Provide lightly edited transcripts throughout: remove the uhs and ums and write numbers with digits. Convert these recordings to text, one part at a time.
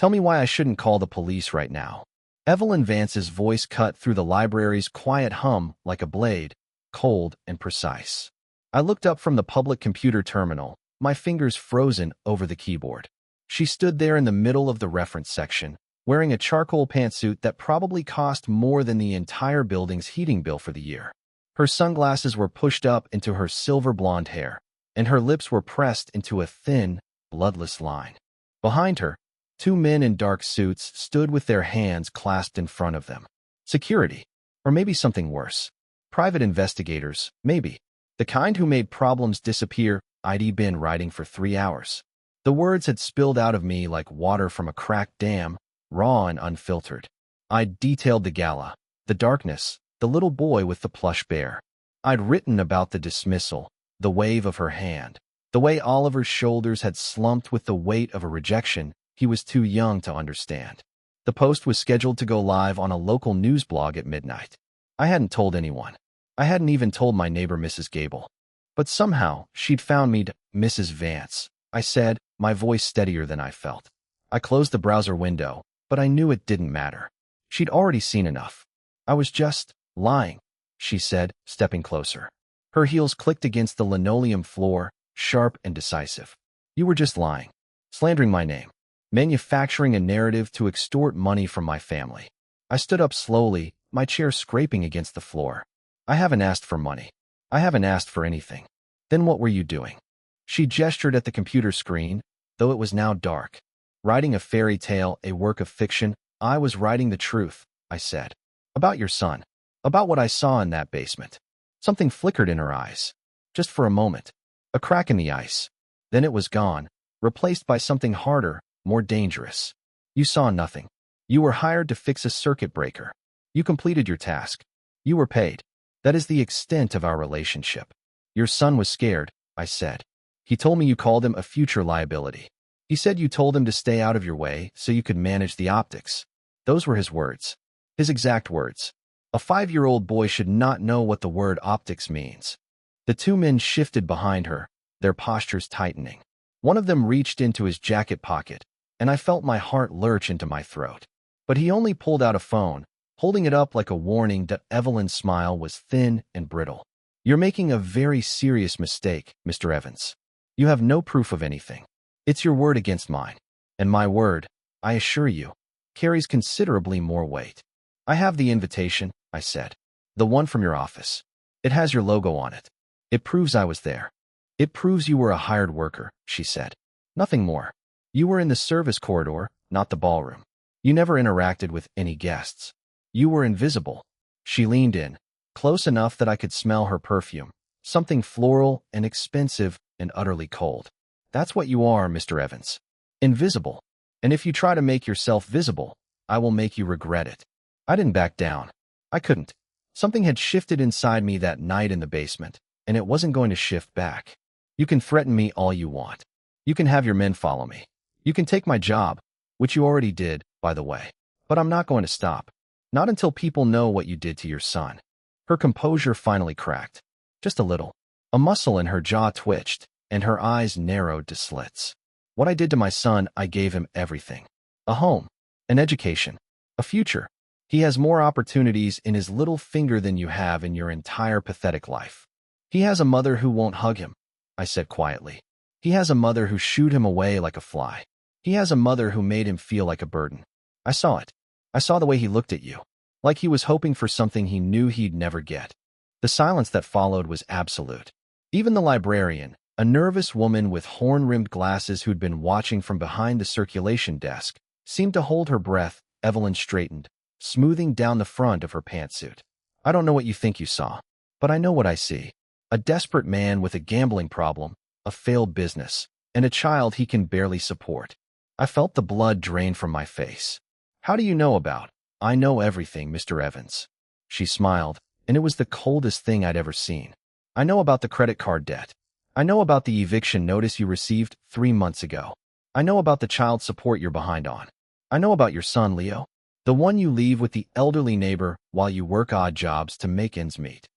Tell me why I shouldn't call the police right now." Evelyn Vance's voice cut through the library's quiet hum like a blade, cold and precise. I looked up from the public computer terminal, my fingers frozen over the keyboard. She stood there in the middle of the reference section, wearing a charcoal pantsuit that probably cost more than the entire building's heating bill for the year. Her sunglasses were pushed up into her silver blonde hair, and her lips were pressed into a thin, bloodless line. Behind her, two men in dark suits stood with their hands clasped in front of them. Security, or maybe something worse. Private investigators, maybe. The kind who made problems disappear. I'd been writing for 3 hours. The words had spilled out of me like water from a cracked dam, raw and unfiltered. I'd detailed the gala, the darkness, the little boy with the plush bear. I'd written about the dismissal, the wave of her hand, the way Oliver's shoulders had slumped with the weight of a rejection he was too young to understand. The post was scheduled to go live on a local news blog at midnight. I hadn't told anyone. I hadn't even told my neighbor, Mrs. Gable. But somehow, she'd found me. "Mrs. Vance," I said, my voice steadier than I felt. I closed the browser window, but I knew it didn't matter. She'd already seen enough. "I was just lying," she said, stepping closer. Her heels clicked against the linoleum floor, sharp and decisive. "You were just lying, slandering my name, manufacturing a narrative to extort money from my family." I stood up slowly, my chair scraping against the floor. "I haven't asked for money. I haven't asked for anything." "Then what were you doing?" She gestured at the computer screen, though it was now dark. "Writing a fairy tale, a work of fiction." "I was writing the truth," I said. "About your son. About what I saw in that basement." Something flickered in her eyes. Just for a moment. A crack in the ice. Then it was gone, replaced by something harder, more dangerous. "You saw nothing. You were hired to fix a circuit breaker. You completed your task. You were paid. That is the extent of our relationship." "Your son was scared," I said. "He told me you called him a future liability. He said you told him to stay out of your way so you could manage the optics." Those were his words. His exact words. A 5-year-old boy should not know what the word optics means. The two men shifted behind her, their postures tightening. One of them reached into his jacket pocket, and I felt my heart lurch into my throat. But he only pulled out a phone, holding it up like a warning. That Evelyn's smile was thin and brittle. "You're making a very serious mistake, Mr. Evans. You have no proof of anything. It's your word against mine. And my word, I assure you, carries considerably more weight." "I have the invitation," I said. "The one from your office. It has your logo on it. It proves I was there." "It proves you were a hired worker," she said. "Nothing more. You were in the service corridor, not the ballroom. You never interacted with any guests. You were invisible." She leaned in, close enough that I could smell her perfume, something floral and expensive and utterly cold. "That's what you are, Mr. Evans. Invisible. And if you try to make yourself visible, I will make you regret it." I didn't back down. I couldn't. Something had shifted inside me that night in the basement, and it wasn't going to shift back. "You can threaten me all you want. You can have your men follow me. You can take my job," which you already did, by the way. "But I'm not going to stop. Not until people know what you did to your son." Her composure finally cracked. Just a little. A muscle in her jaw twitched, and her eyes narrowed to slits. "What I did to my son, I gave him everything. A home, an education, a future. He has more opportunities in his little finger than you have in your entire pathetic life. He has a mother who won't hug him," I said quietly. "He has a mother who shooed him away like a fly. He has a mother who made him feel like a burden. I saw it. I saw the way he looked at you, like he was hoping for something he knew he'd never get." The silence that followed was absolute. Even the librarian, a nervous woman with horn-rimmed glasses who'd been watching from behind the circulation desk, seemed to hold her breath. Evelyn straightened, smoothing down the front of her pantsuit. "I don't know what you think you saw, but I know what I see. A desperate man with a gambling problem, a failed business, and a child he can barely support." I felt the blood drain from my face. "How do you know about?" "I know everything, Mr. Evans." She smiled, and it was the coldest thing I'd ever seen. "I know about the credit card debt. I know about the eviction notice you received 3 months ago. I know about the child support you're behind on. I know about your son, Leo. The one you leave with the elderly neighbor while you work odd jobs to make ends meet."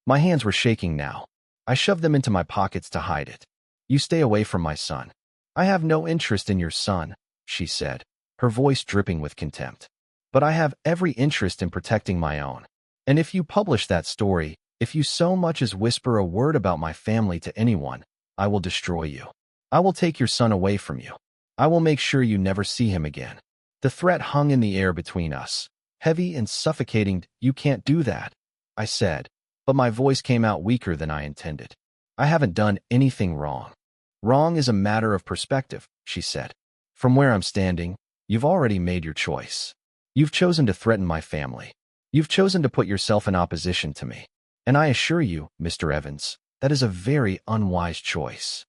My hands were shaking now. I shoved them into my pockets to hide it. "You stay away from my son." "I have no interest in your son," she said, her voice dripping with contempt. But I have every interest in protecting my own. And if you publish that story, if you so much as whisper a word about my family to anyone, I will destroy you. I will take your son away from you. I will make sure you never see him again. The threat hung in the air between us, heavy and suffocating. You can't do that, I said, but my voice came out weaker than I intended. I haven't done anything wrong. Wrong is a matter of perspective, she said. From where I'm standing, you've already made your choice. You've chosen to threaten my family. You've chosen to put yourself in opposition to me. And I assure you, Mr. Evans, that is a very unwise choice.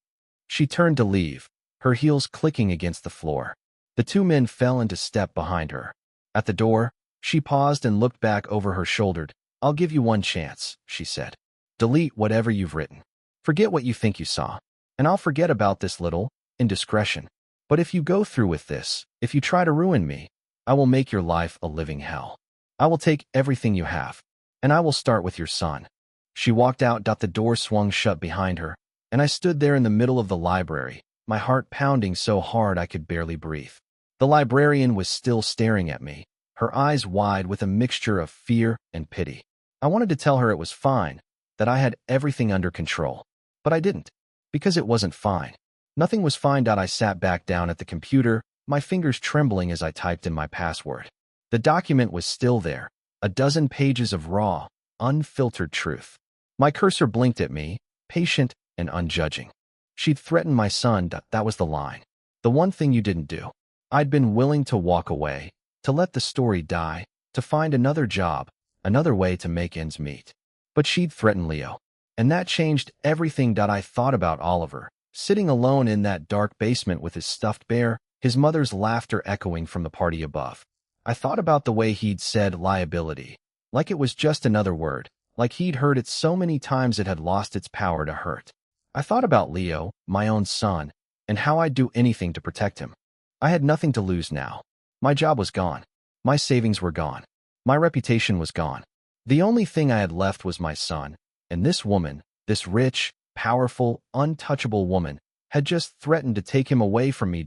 She turned to leave, her heels clicking against the floor. The two men fell into step behind her. At the door, she paused and looked back over her shoulder. I'll give you one chance, she said. Delete whatever you've written. Forget what you think you saw. And I'll forget about this little indiscretion. But if you go through with this, if you try to ruin me, I will make your life a living hell. I will take everything you have, and I will start with your son. She walked out. The door swung shut behind her, and I stood there in the middle of the library, my heart pounding so hard I could barely breathe. The librarian was still staring at me, her eyes wide with a mixture of fear and pity. I wanted to tell her it was fine, that I had everything under control, but I didn't, because it wasn't fine. Nothing was fine. I sat back down at the computer, my fingers trembling as I typed in my password. The document was still there, a dozen pages of raw, unfiltered truth. My cursor blinked at me, patient and unjudging. She'd threatened my son. That was the line. The one thing you didn't do. I'd been willing to walk away, to let the story die, to find another job, another way to make ends meet. But she'd threatened Leo. And that changed everything. I thought about Oliver, sitting alone in that dark basement with his stuffed bear, his mother's laughter echoing from the party above. I thought about the way he'd said liability, like it was just another word, like he'd heard it so many times it had lost its power to hurt. I thought about Leo, my own son, and how I'd do anything to protect him. I had nothing to lose now. My job was gone. My savings were gone. My reputation was gone. The only thing I had left was my son, and this woman, this rich, powerful, untouchable woman, had just threatened to take him away from me.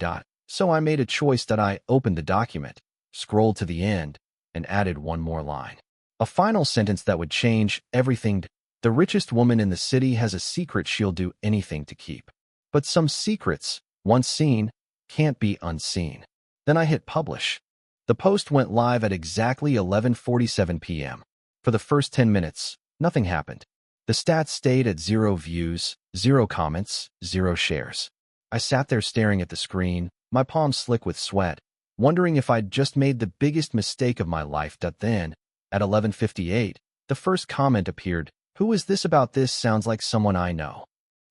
So I made a choice. I opened the document, scrolled to the end, and added one more line. A final sentence that would change everything. The richest woman in the city has a secret she'll do anything to keep. But some secrets, once seen, can't be unseen. Then I hit publish. The post went live at exactly 11:47 p.m. For the first 10 minutes, nothing happened. The stats stayed at 0 views, 0 comments, 0 shares. I sat there staring at the screen, my palms slick with sweat, wondering if I'd just made the biggest mistake of my life. Then, at 11:58, the first comment appeared. Who is this? About this sounds like someone I know.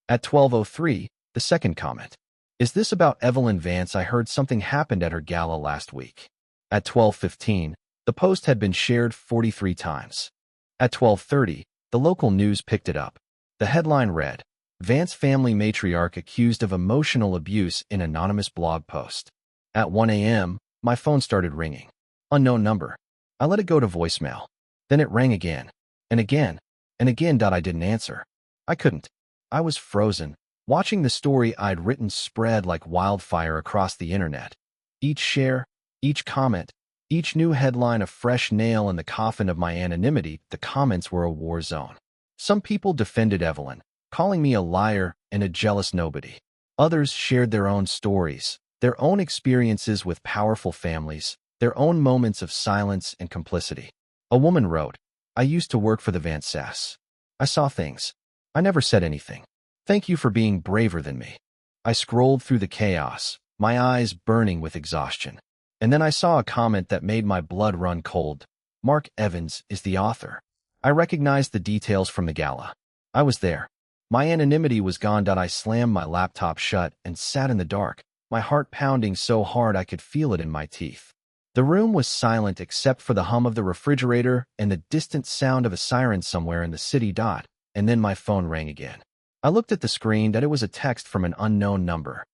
At 12:03, the second comment. Is this about Evelyn Vance? I heard something happened at her gala last week. At 12:15, the post had been shared 43 times. At 12:30, the local news picked it up. The headline read, Vance family matriarch accused of emotional abuse in anonymous blog post. At 1 a.m., my phone started ringing. Unknown number. I let it go to voicemail. Then it rang again, and again, and again. I didn't answer. I couldn't. I was frozen, watching the story I'd written spread like wildfire across the internet. Each share, each comment, each new headline a fresh nail in the coffin of my anonymity. The comments were a war zone. Some people defended Evelyn, calling me a liar and a jealous nobody. Others shared their own stories, their own experiences with powerful families, their own moments of silence and complicity. A woman wrote, I used to work for the Vance Sass. I saw things. I never said anything. Thank you for being braver than me. I scrolled through the chaos, my eyes burning with exhaustion. And then I saw a comment that made my blood run cold. Mark Evans is the author. I recognized the details from the gala. I was there. My anonymity was gone. I slammed my laptop shut and sat in the dark, my heart pounding so hard I could feel it in my teeth. The room was silent except for the hum of the refrigerator and the distant sound of a siren somewhere in the city. And then my phone rang again. I looked at the screen. It was a text from an unknown number.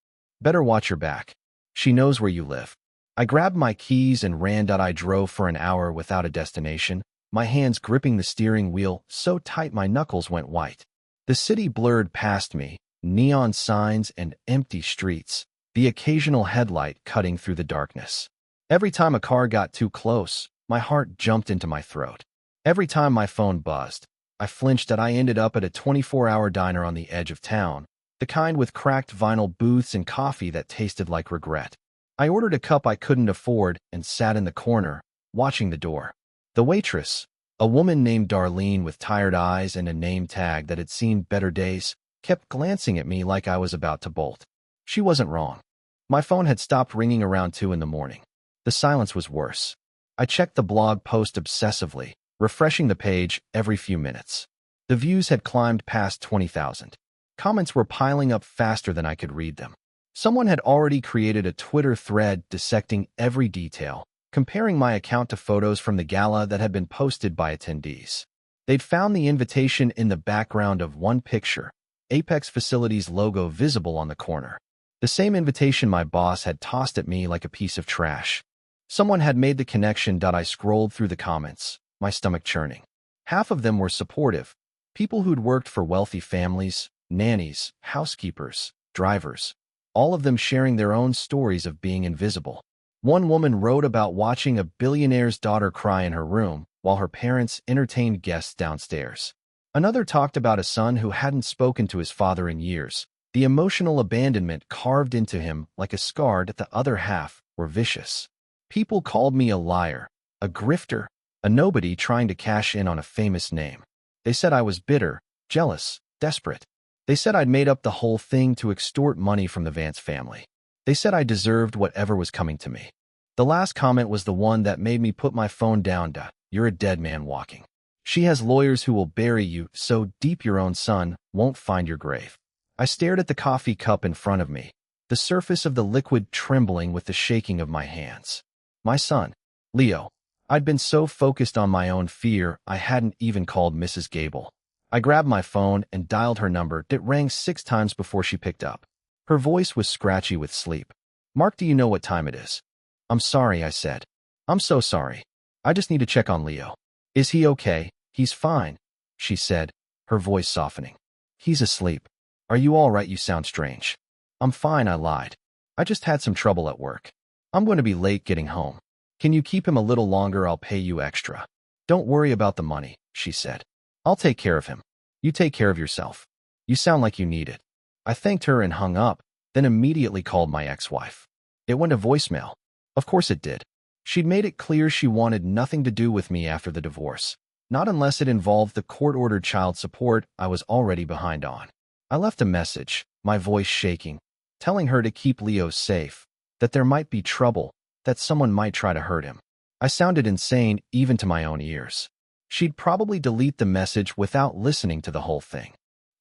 Better watch your back. She knows where you live. I grabbed my keys and ran. I drove for an hour without a destination, my hands gripping the steering wheel so tight my knuckles went white. The city blurred past me, neon signs and empty streets, the occasional headlight cutting through the darkness. Every time a car got too close, my heart jumped into my throat. Every time my phone buzzed, I flinched that I ended up at a 24-hour diner on the edge of town, the kind with cracked vinyl booths and coffee that tasted like regret. I ordered a cup I couldn't afford and sat in the corner, watching the door. The waitress, a woman named Darlene with tired eyes and a name tag that had seen better days, kept glancing at me like I was about to bolt. She wasn't wrong. My phone had stopped ringing around 2 in the morning. The silence was worse. I checked the blog post obsessively, refreshing the page every few minutes. The views had climbed past 20,000. Comments were piling up faster than I could read them. Someone had already created a Twitter thread dissecting every detail, comparing my account to photos from the gala that had been posted by attendees. They'd found the invitation in the background of one picture, Apex Facilities logo visible on the corner. The same invitation my boss had tossed at me like a piece of trash. Someone had made the connection. I scrolled through the comments, my stomach churning. Half of them were supportive, people who'd worked for wealthy families, nannies, housekeepers, drivers, all of them sharing their own stories of being invisible. One woman wrote about watching a billionaire's daughter cry in her room while her parents entertained guests downstairs. Another talked about a son who hadn't spoken to his father in years, the emotional abandonment carved into him like a scar. That the other half were vicious. People called me a liar, a grifter, a nobody trying to cash in on a famous name. They said I was bitter, jealous, desperate. They said I'd made up the whole thing to extort money from the Vance family. They said I deserved whatever was coming to me. The last comment was the one that made me put my phone down. You're a dead man walking. She has lawyers who will bury you so deep your own son won't find your grave. I stared at the coffee cup in front of me, the surface of the liquid trembling with the shaking of my hands. My son, Leo. I'd been so focused on my own fear, I hadn't even called Mrs. Gable. I grabbed my phone and dialed her number. It rang 6 times before she picked up. Her voice was scratchy with sleep. Mark, do you know what time it is? I'm sorry, I said. I'm so sorry. I just need to check on Leo. Is he okay? He's fine, she said, her voice softening. He's asleep. Are you all right? You sound strange. I'm fine, I lied. I just had some trouble at work. I'm going to be late getting home. Can you keep him a little longer? I'll pay you extra. Don't worry about the money, she said. I'll take care of him. You take care of yourself. You sound like you need it. I thanked her and hung up, then immediately called my ex-wife. It went to voicemail. Of course it did. She'd made it clear she wanted nothing to do with me after the divorce, not unless it involved the court-ordered child support I was already behind on. I left a message, my voice shaking, telling her to keep Leo safe, that there might be trouble, that someone might try to hurt him. I sounded insane even to my own ears. She'd probably delete the message without listening to the whole thing.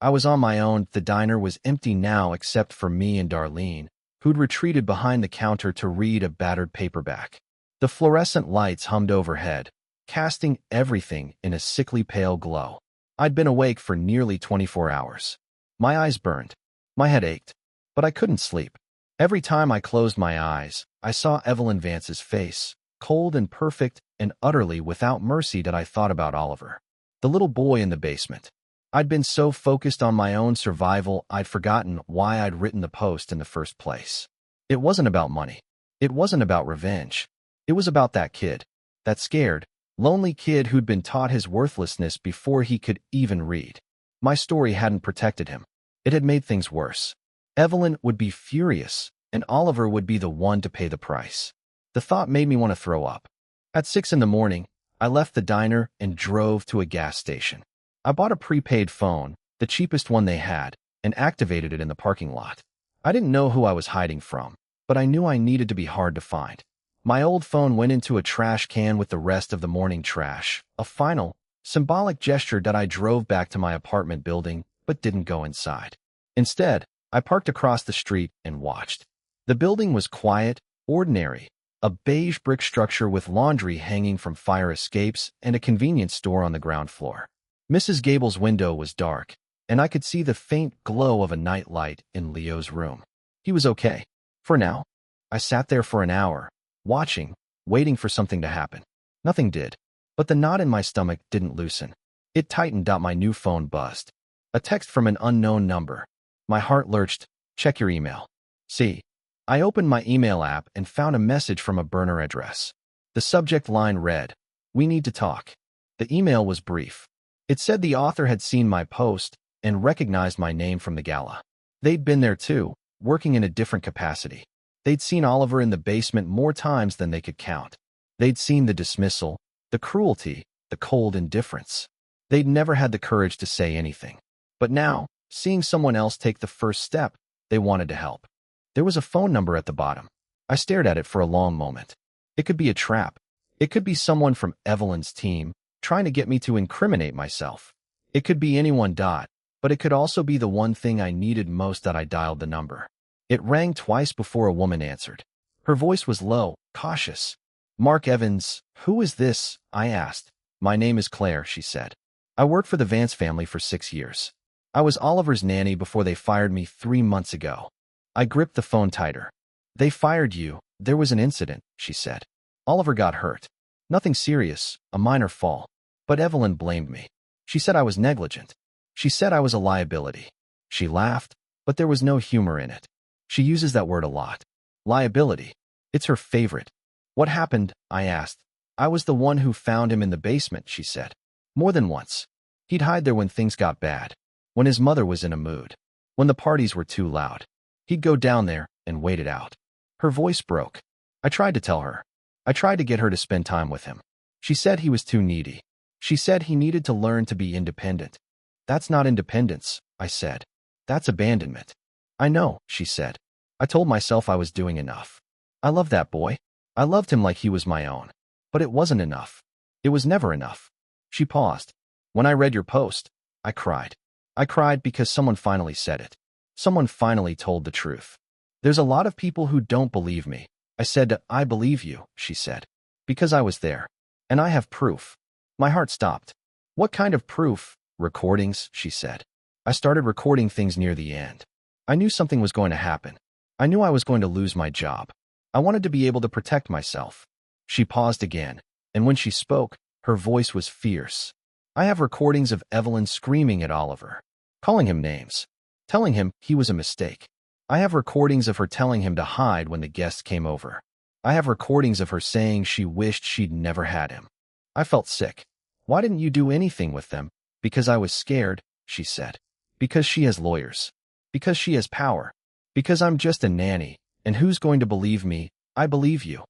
I was on my own. The diner was empty now except for me and Darlene, who'd retreated behind the counter to read a battered paperback. The fluorescent lights hummed overhead, casting everything in a sickly pale glow. I'd been awake for nearly 24 hours. My eyes burned. My head ached. But I couldn't sleep. Every time I closed my eyes, I saw Evelyn Vance's face, cold and perfect and utterly without mercy. That I thought about Oliver, the little boy in the basement. I'd been so focused on my own survival, I'd forgotten why I'd written the post in the first place. It wasn't about money. It wasn't about revenge. It was about that kid. That scared, lonely kid who'd been taught his worthlessness before he could even read. My story hadn't protected him. It had made things worse. Evelyn would be furious, and Oliver would be the one to pay the price. The thought made me want to throw up. At 6 in the morning, I left the diner and drove to a gas station. I bought a prepaid phone, the cheapest one they had, and activated it in the parking lot. I didn't know who I was hiding from, but I knew I needed to be hard to find. My old phone went into a trash can with the rest of the morning trash, a final, symbolic gesture. That I drove back to my apartment building, but didn't go inside. Instead, I parked across the street and watched. The building was quiet, ordinary, a beige brick structure with laundry hanging from fire escapes and a convenience store on the ground floor. Mrs. Gable's window was dark, and I could see the faint glow of a night light in Leo's room. He was okay. For now. I sat there for an hour, watching, waiting for something to happen. Nothing did, but the knot in my stomach didn't loosen. It tightened. My new phone buzzed. A text from an unknown number. My heart lurched. Check your email. See. I opened my email app and found a message from a burner address. The subject line read, "We need to talk." The email was brief. It said the author had seen my post and recognized my name from the gala. They'd been there too, working in a different capacity. They'd seen Oliver in the basement more times than they could count. They'd seen the dismissal, the cruelty, the cold indifference. They'd never had the courage to say anything. But now, seeing someone else take the first step, they wanted to help. There was a phone number at the bottom. I stared at it for a long moment. It could be a trap. It could be someone from Evelyn's team, trying to get me to incriminate myself. It could be anyone. But it could also be the one thing I needed most. I dialed the number. It rang twice before a woman answered. Her voice was low, cautious. "Mark Evans, who is this?" I asked. "My name is Claire," she said. "I worked for the Vance family for 6 years. I was Oliver's nanny before they fired me 3 months ago." I gripped the phone tighter. "They fired you. There was an incident," she said. "Oliver got hurt. Nothing serious, a minor fall. But Evelyn blamed me. She said I was negligent. She said I was a liability." She laughed, but there was no humor in it. She uses that word a lot. Liability. It's her favorite. "What happened?" I asked. "I was the one who found him in the basement," she said. "More than once. He'd hide there when things got bad. When his mother was in a mood. When the parties were too loud. He'd go down there and wait it out." Her voice broke. I tried to tell her. I tried to get her to spend time with him. She said he was too needy. She said he needed to learn to be independent. "That's not independence," I said. "That's abandonment." "I know," she said. I told myself I was doing enough. I loved that boy. I loved him like he was my own. But it wasn't enough. It was never enough. She paused. "When I read your post, I cried. I cried because someone finally said it. Someone finally told the truth. There's a lot of people who don't believe me." I said, "I believe you," she said. "Because I was there. And I have proof." My heart stopped. "What kind of proof?" "Recordings," she said. "I started recording things near the end. I knew something was going to happen. I knew I was going to lose my job. I wanted to be able to protect myself." She paused again, and when she spoke, her voice was fierce. "I have recordings of Evelyn screaming at Oliver, calling him names, telling him he was a mistake. I have recordings of her telling him to hide when the guests came over. I have recordings of her saying she wished she'd never had him." I felt sick. "Why didn't you do anything with them?" "Because I was scared," she said. "Because she has lawyers. Because she has power. Because I'm just a nanny, and who's going to believe me?" "I believe you,"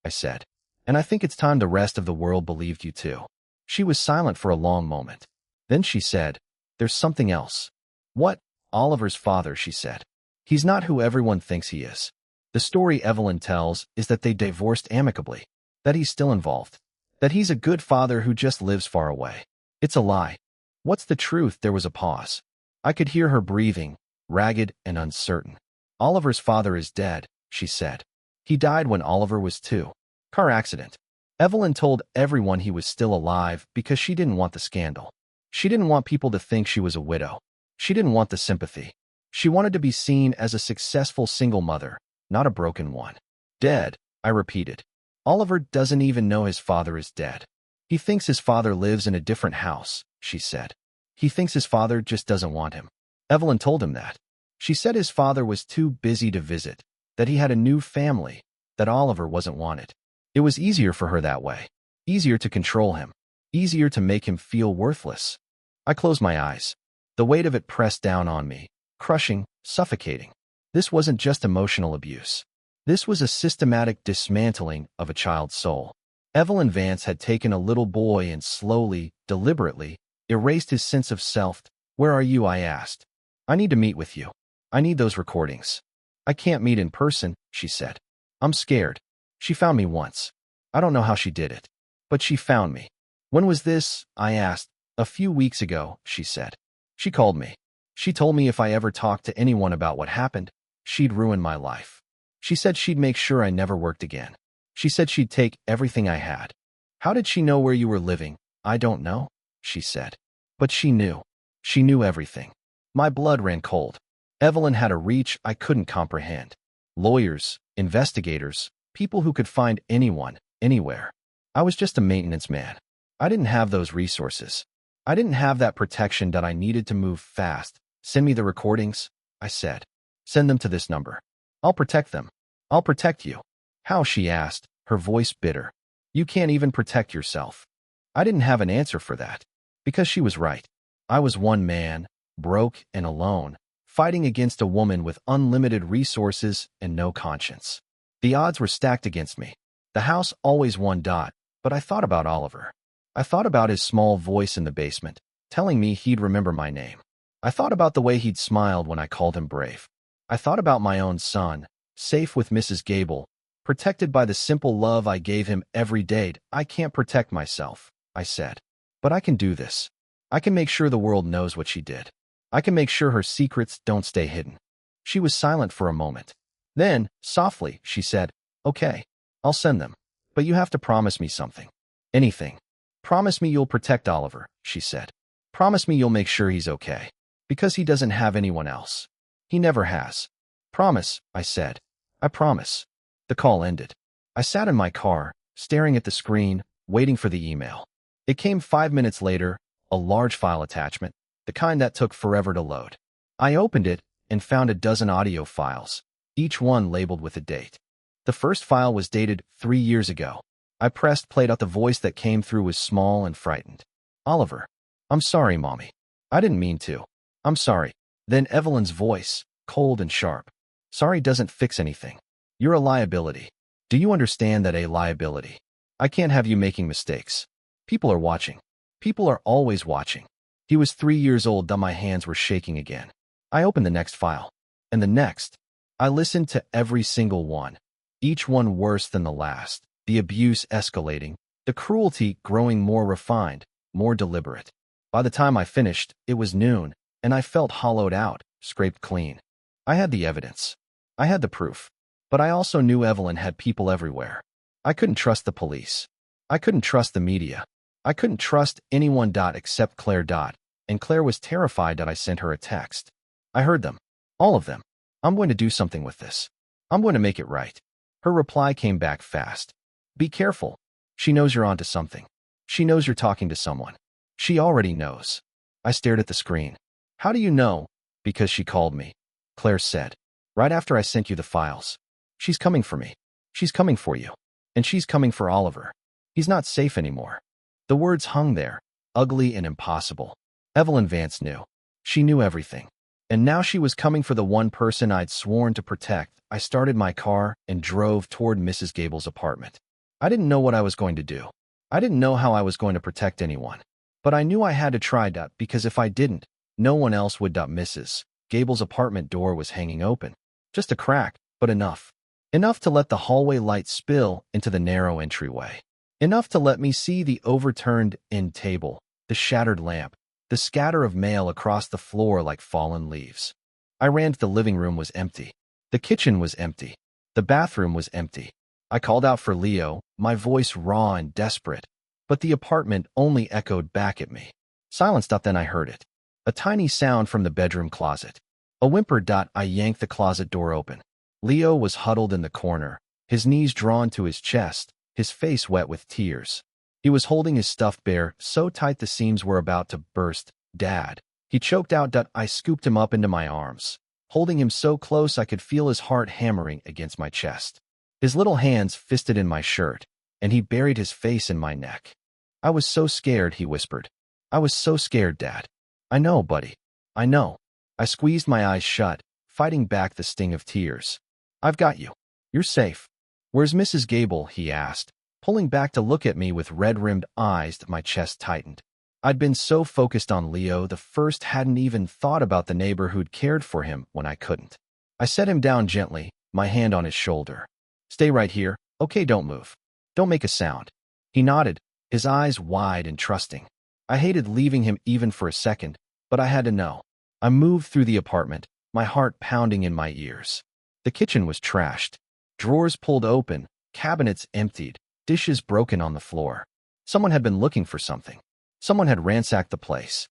I said. "And I think it's time the rest of the world believed you too." She was silent for a long moment. Then she said, "There's something else." "What?" "Oliver's father," she said. "He's not who everyone thinks he is. The story Evelyn tells is that they divorced amicably, that he's still involved, that he's a good father who just lives far away. It's a lie." "What's the truth?" There was a pause. I could hear her breathing, ragged and uncertain. "Oliver's father is dead," she said. "He died when Oliver was 2. Car accident." Evelyn told everyone he was still alive because she didn't want the scandal. She didn't want people to think she was a widow. She didn't want the sympathy. She wanted to be seen as a successful single mother, not a broken one. "Dead," I repeated. "Oliver doesn't even know his father is dead. He thinks his father lives in a different house," she said. "He thinks his father just doesn't want him." Evelyn told him that. She said his father was too busy to visit, that he had a new family, that Oliver wasn't wanted. It was easier for her that way. Easier to control him. Easier to make him feel worthless. I closed my eyes. The weight of it pressed down on me, crushing, suffocating. This wasn't just emotional abuse. This was a systematic dismantling of a child's soul. Evelyn Vance had taken a little boy and slowly, deliberately, erased his sense of self. "Where are you?" I asked. "I need to meet with you. I need those recordings." "I can't meet in person," she said. "I'm scared." She found me once. I don't know how she did it, but she found me. "When was this?" I asked. "A few weeks ago," she said. "She called me. She told me if I ever talked to anyone about what happened, she'd ruin my life. She said she'd make sure I never worked again. She said she'd take everything I had." "How did she know where you were living?" "I don't know," she said. "But she knew. She knew everything." My blood ran cold. Evelyn had a reach I couldn't comprehend. Lawyers, investigators, people who could find anyone, anywhere. I was just a maintenance man. I didn't have those resources. I didn't have that protection that I needed to move fast. "Send me the recordings," I said. "Send them to this number. I'll protect them." I'll protect you. How? She asked, her voice bitter. You can't even protect yourself. I didn't have an answer for that. Because she was right. I was one man, broke and alone, fighting against a woman with unlimited resources and no conscience. The odds were stacked against me. The house always won. But I thought about Oliver. I thought about his small voice in the basement, telling me he'd remember my name. I thought about the way he'd smiled when I called him brave. I thought about my own son, safe with Mrs. Gable, protected by the simple love I gave him every day. I can't protect myself, I said. But I can do this. I can make sure the world knows what she did. I can make sure her secrets don't stay hidden. She was silent for a moment. Then, softly, she said, Okay, I'll send them. But you have to promise me something. Anything. Promise me you'll protect Oliver, she said. Promise me you'll make sure he's okay. Because he doesn't have anyone else. He never has. Promise, I said. I promise. The call ended. I sat in my car, staring at the screen, waiting for the email. It came 5 minutes later, a large file attachment, the kind that took forever to load. I opened it and found a dozen audio files, each one labeled with a date. The first file was dated 3 years ago. I pressed play. The voice that came through was small and frightened. Oliver. I'm sorry, Mommy. I didn't mean to. I'm sorry. Then Evelyn's voice, cold and sharp. Sorry doesn't fix anything. You're a liability. Do you understand that? A liability. I can't have you making mistakes. People are watching. People are always watching. He was 3 years old. My hands were shaking again. I opened the next file. And the next. I listened to every single one. Each one worse than the last. The abuse escalating. The cruelty growing more refined, more deliberate. By the time I finished, it was noon, and I felt hollowed out, scraped clean. I had the evidence. I had the proof. But I also knew Evelyn had people everywhere. I couldn't trust the police. I couldn't trust the media. I couldn't trust anyone. Except Claire. And Claire was terrified that I sent her a text. I heard them. All of them. I'm going to do something with this. I'm going to make it right. Her reply came back fast. Be careful. She knows you're onto something. She knows you're talking to someone. She already knows. I stared at the screen. How do you know? Because she called me. Claire said. Right after I sent you the files. She's coming for me. She's coming for you. And she's coming for Oliver. He's not safe anymore. The words hung there, ugly and impossible. Evelyn Vance knew. She knew everything. And now she was coming for the one person I'd sworn to protect. I started my car and drove toward Mrs. Gable's apartment. I didn't know what I was going to do. I didn't know how I was going to protect anyone. But I knew I had to try. Because if I didn't, no one else would. Mrs. Gable's apartment door was hanging open. Just a crack, but enough. Enough to let the hallway light spill into the narrow entryway. Enough to let me see the overturned end table, the shattered lamp, the scatter of mail across the floor like fallen leaves. I ran to the living room. Was empty. The kitchen was empty. The bathroom was empty. I called out for Leo, my voice raw and desperate. But the apartment only echoed back at me. Silence. Then I heard it. A tiny sound from the bedroom closet. A whimper. I yanked the closet door open. Leo was huddled in the corner, his knees drawn to his chest, his face wet with tears. He was holding his stuffed bear so tight the seams were about to burst. Dad. He choked out. I scooped him up into my arms, holding him so close I could feel his heart hammering against my chest. His little hands fisted in my shirt, and he buried his face in my neck. I was so scared, he whispered. I was so scared, Dad. I know, buddy. I know. I squeezed my eyes shut, fighting back the sting of tears. I've got you. You're safe. Where's Mrs. Gable? He asked, pulling back to look at me with red-rimmed eyes. My chest tightened. I'd been so focused on Leo, the first hadn't even thought about the neighbor who'd cared for him when I couldn't. I set him down gently, my hand on his shoulder. Stay right here, okay? Don't move. Don't make a sound. He nodded, his eyes wide and trusting. I hated leaving him even for a second, but I had to know. I moved through the apartment, my heart pounding in my ears. The kitchen was trashed. Drawers pulled open, cabinets emptied, dishes broken on the floor. Someone had been looking for something. Someone had ransacked the place.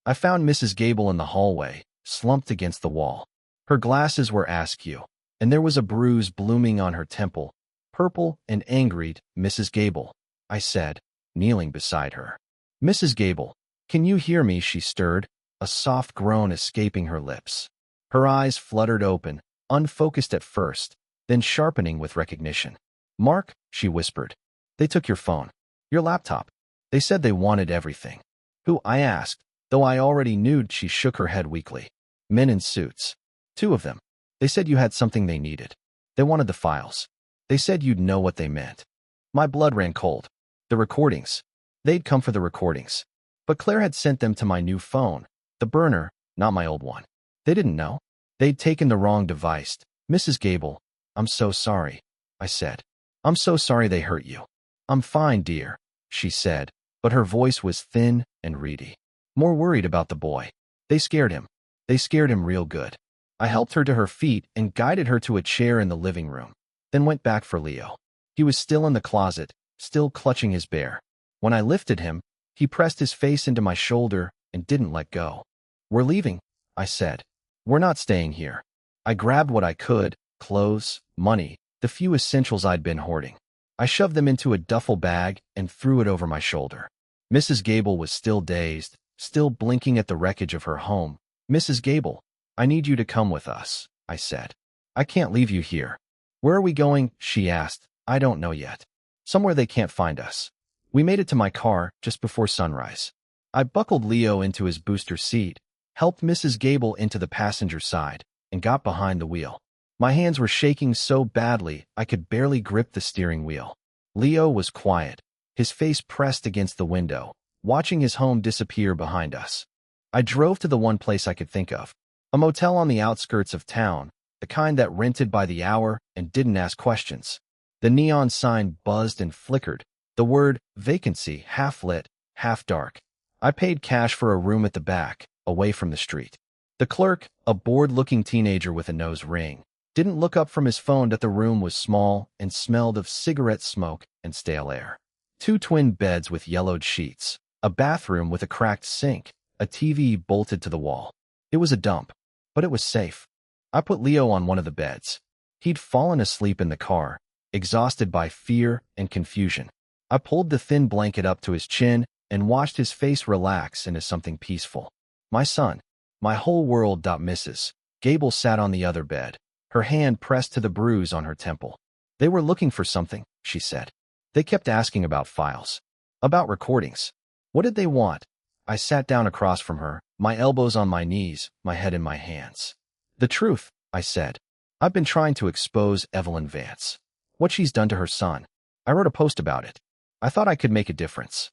I found Mrs. Gable in the hallway, slumped against the wall. Her glasses were askew, and there was a bruise blooming on her temple. Purple and angry. Mrs. Gable, I said, kneeling beside her. Mrs. Gable, can you hear me? She stirred, a soft groan escaping her lips. Her eyes fluttered open, unfocused at first, then sharpening with recognition. "Mark," she whispered. "They took your phone. Your laptop. They said they wanted everything." "Who?" I asked, though I already knew. She shook her head weakly. "Men in suits. 2 of them. They said you had something they needed. They wanted the files. They said you'd know what they meant." My blood ran cold. The recordings. They'd come for the recordings. But Claire had sent them to my new phone, the burner, not my old one. They didn't know. They'd taken the wrong device. "Mrs. Gable, I'm so sorry," I said. "I'm so sorry they hurt you." "I'm fine, dear," she said, but her voice was thin and reedy. More worried about the boy. "They scared him. They scared him real good." I helped her to her feet and guided her to a chair in the living room, then went back for Leo. He was still in the closet, still clutching his bear. When I lifted him, he pressed his face into my shoulder and didn't let go. "We're leaving," I said. "We're not staying here." I grabbed what I could, clothes, money, the few essentials I'd been hoarding. I shoved them into a duffel bag and threw it over my shoulder. Mrs. Gable was still dazed, still blinking at the wreckage of her home. "Mrs. Gable, I need you to come with us," I said. "I can't leave you here." "Where are we going?" she asked. "I don't know yet. Somewhere they can't find us." We made it to my car just before sunrise. I buckled Leo into his booster seat, helped Mrs. Gable into the passenger side, and got behind the wheel. My hands were shaking so badly I could barely grip the steering wheel. Leo was quiet, his face pressed against the window, watching his home disappear behind us. I drove to the one place I could think of, a motel on the outskirts of town, the kind that rented by the hour and didn't ask questions. The neon sign buzzed and flickered, the word vacancy half lit, half dark. I paid cash for a room at the back, away from the street. The clerk, a bored-looking teenager with a nose ring, didn't look up from his phone that the room was small and smelled of cigarette smoke and stale air. 2 twin beds with yellowed sheets, a bathroom with a cracked sink, a TV bolted to the wall. It was a dump, but it was safe. I put Leo on one of the beds. He'd fallen asleep in the car, exhausted by fear and confusion. I pulled the thin blanket up to his chin and watched his face relax into something peaceful. "My son, my whole world." Mrs. Gable sat on the other bed, her hand pressed to the bruise on her temple. "They were looking for something," she said. "They kept asking about files, about recordings. What did they want?" I sat down across from her, my elbows on my knees, my head in my hands. "The truth," I said. "I've been trying to expose Evelyn Vance. What she's done to her son. I wrote a post about it. I thought I could make a difference.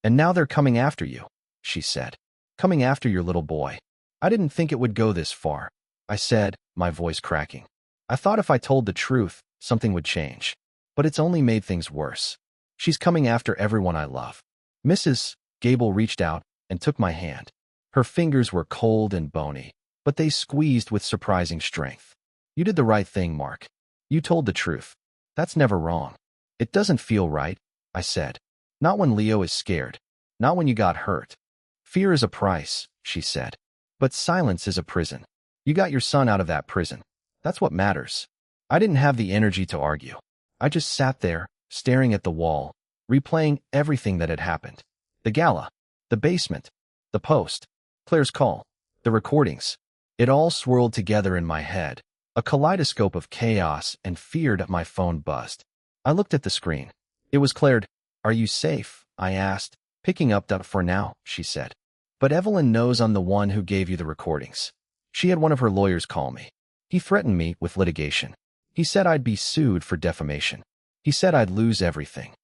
And now they're coming after you," she said. "Coming after your little boy." "I didn't think it would go this far," I said, my voice cracking. "I thought if I told the truth, something would change. But it's only made things worse. She's coming after everyone I love." Mrs. Gable reached out and took my hand. Her fingers were cold and bony, but they squeezed with surprising strength. "You did the right thing, Mark. You told the truth. That's never wrong." "It doesn't feel right," I said. "Not when Leo is scared. Not when you got hurt." "Fear is a price," she said. "But silence is a prison. You got your son out of that prison. That's what matters." I didn't have the energy to argue. I just sat there, staring at the wall, replaying everything that had happened. The gala, the basement, the post, Claire's call, the recordings. It all swirled together in my head, a kaleidoscope of chaos and fear. My phone buzzed. I looked at the screen. It was Claire. "Are you safe?" I asked. "Picking up that for now," she said. "But Evelyn knows I'm the one who gave you the recordings. She had one of her lawyers call me. He threatened me with litigation. He said I'd be sued for defamation. He said I'd lose everything."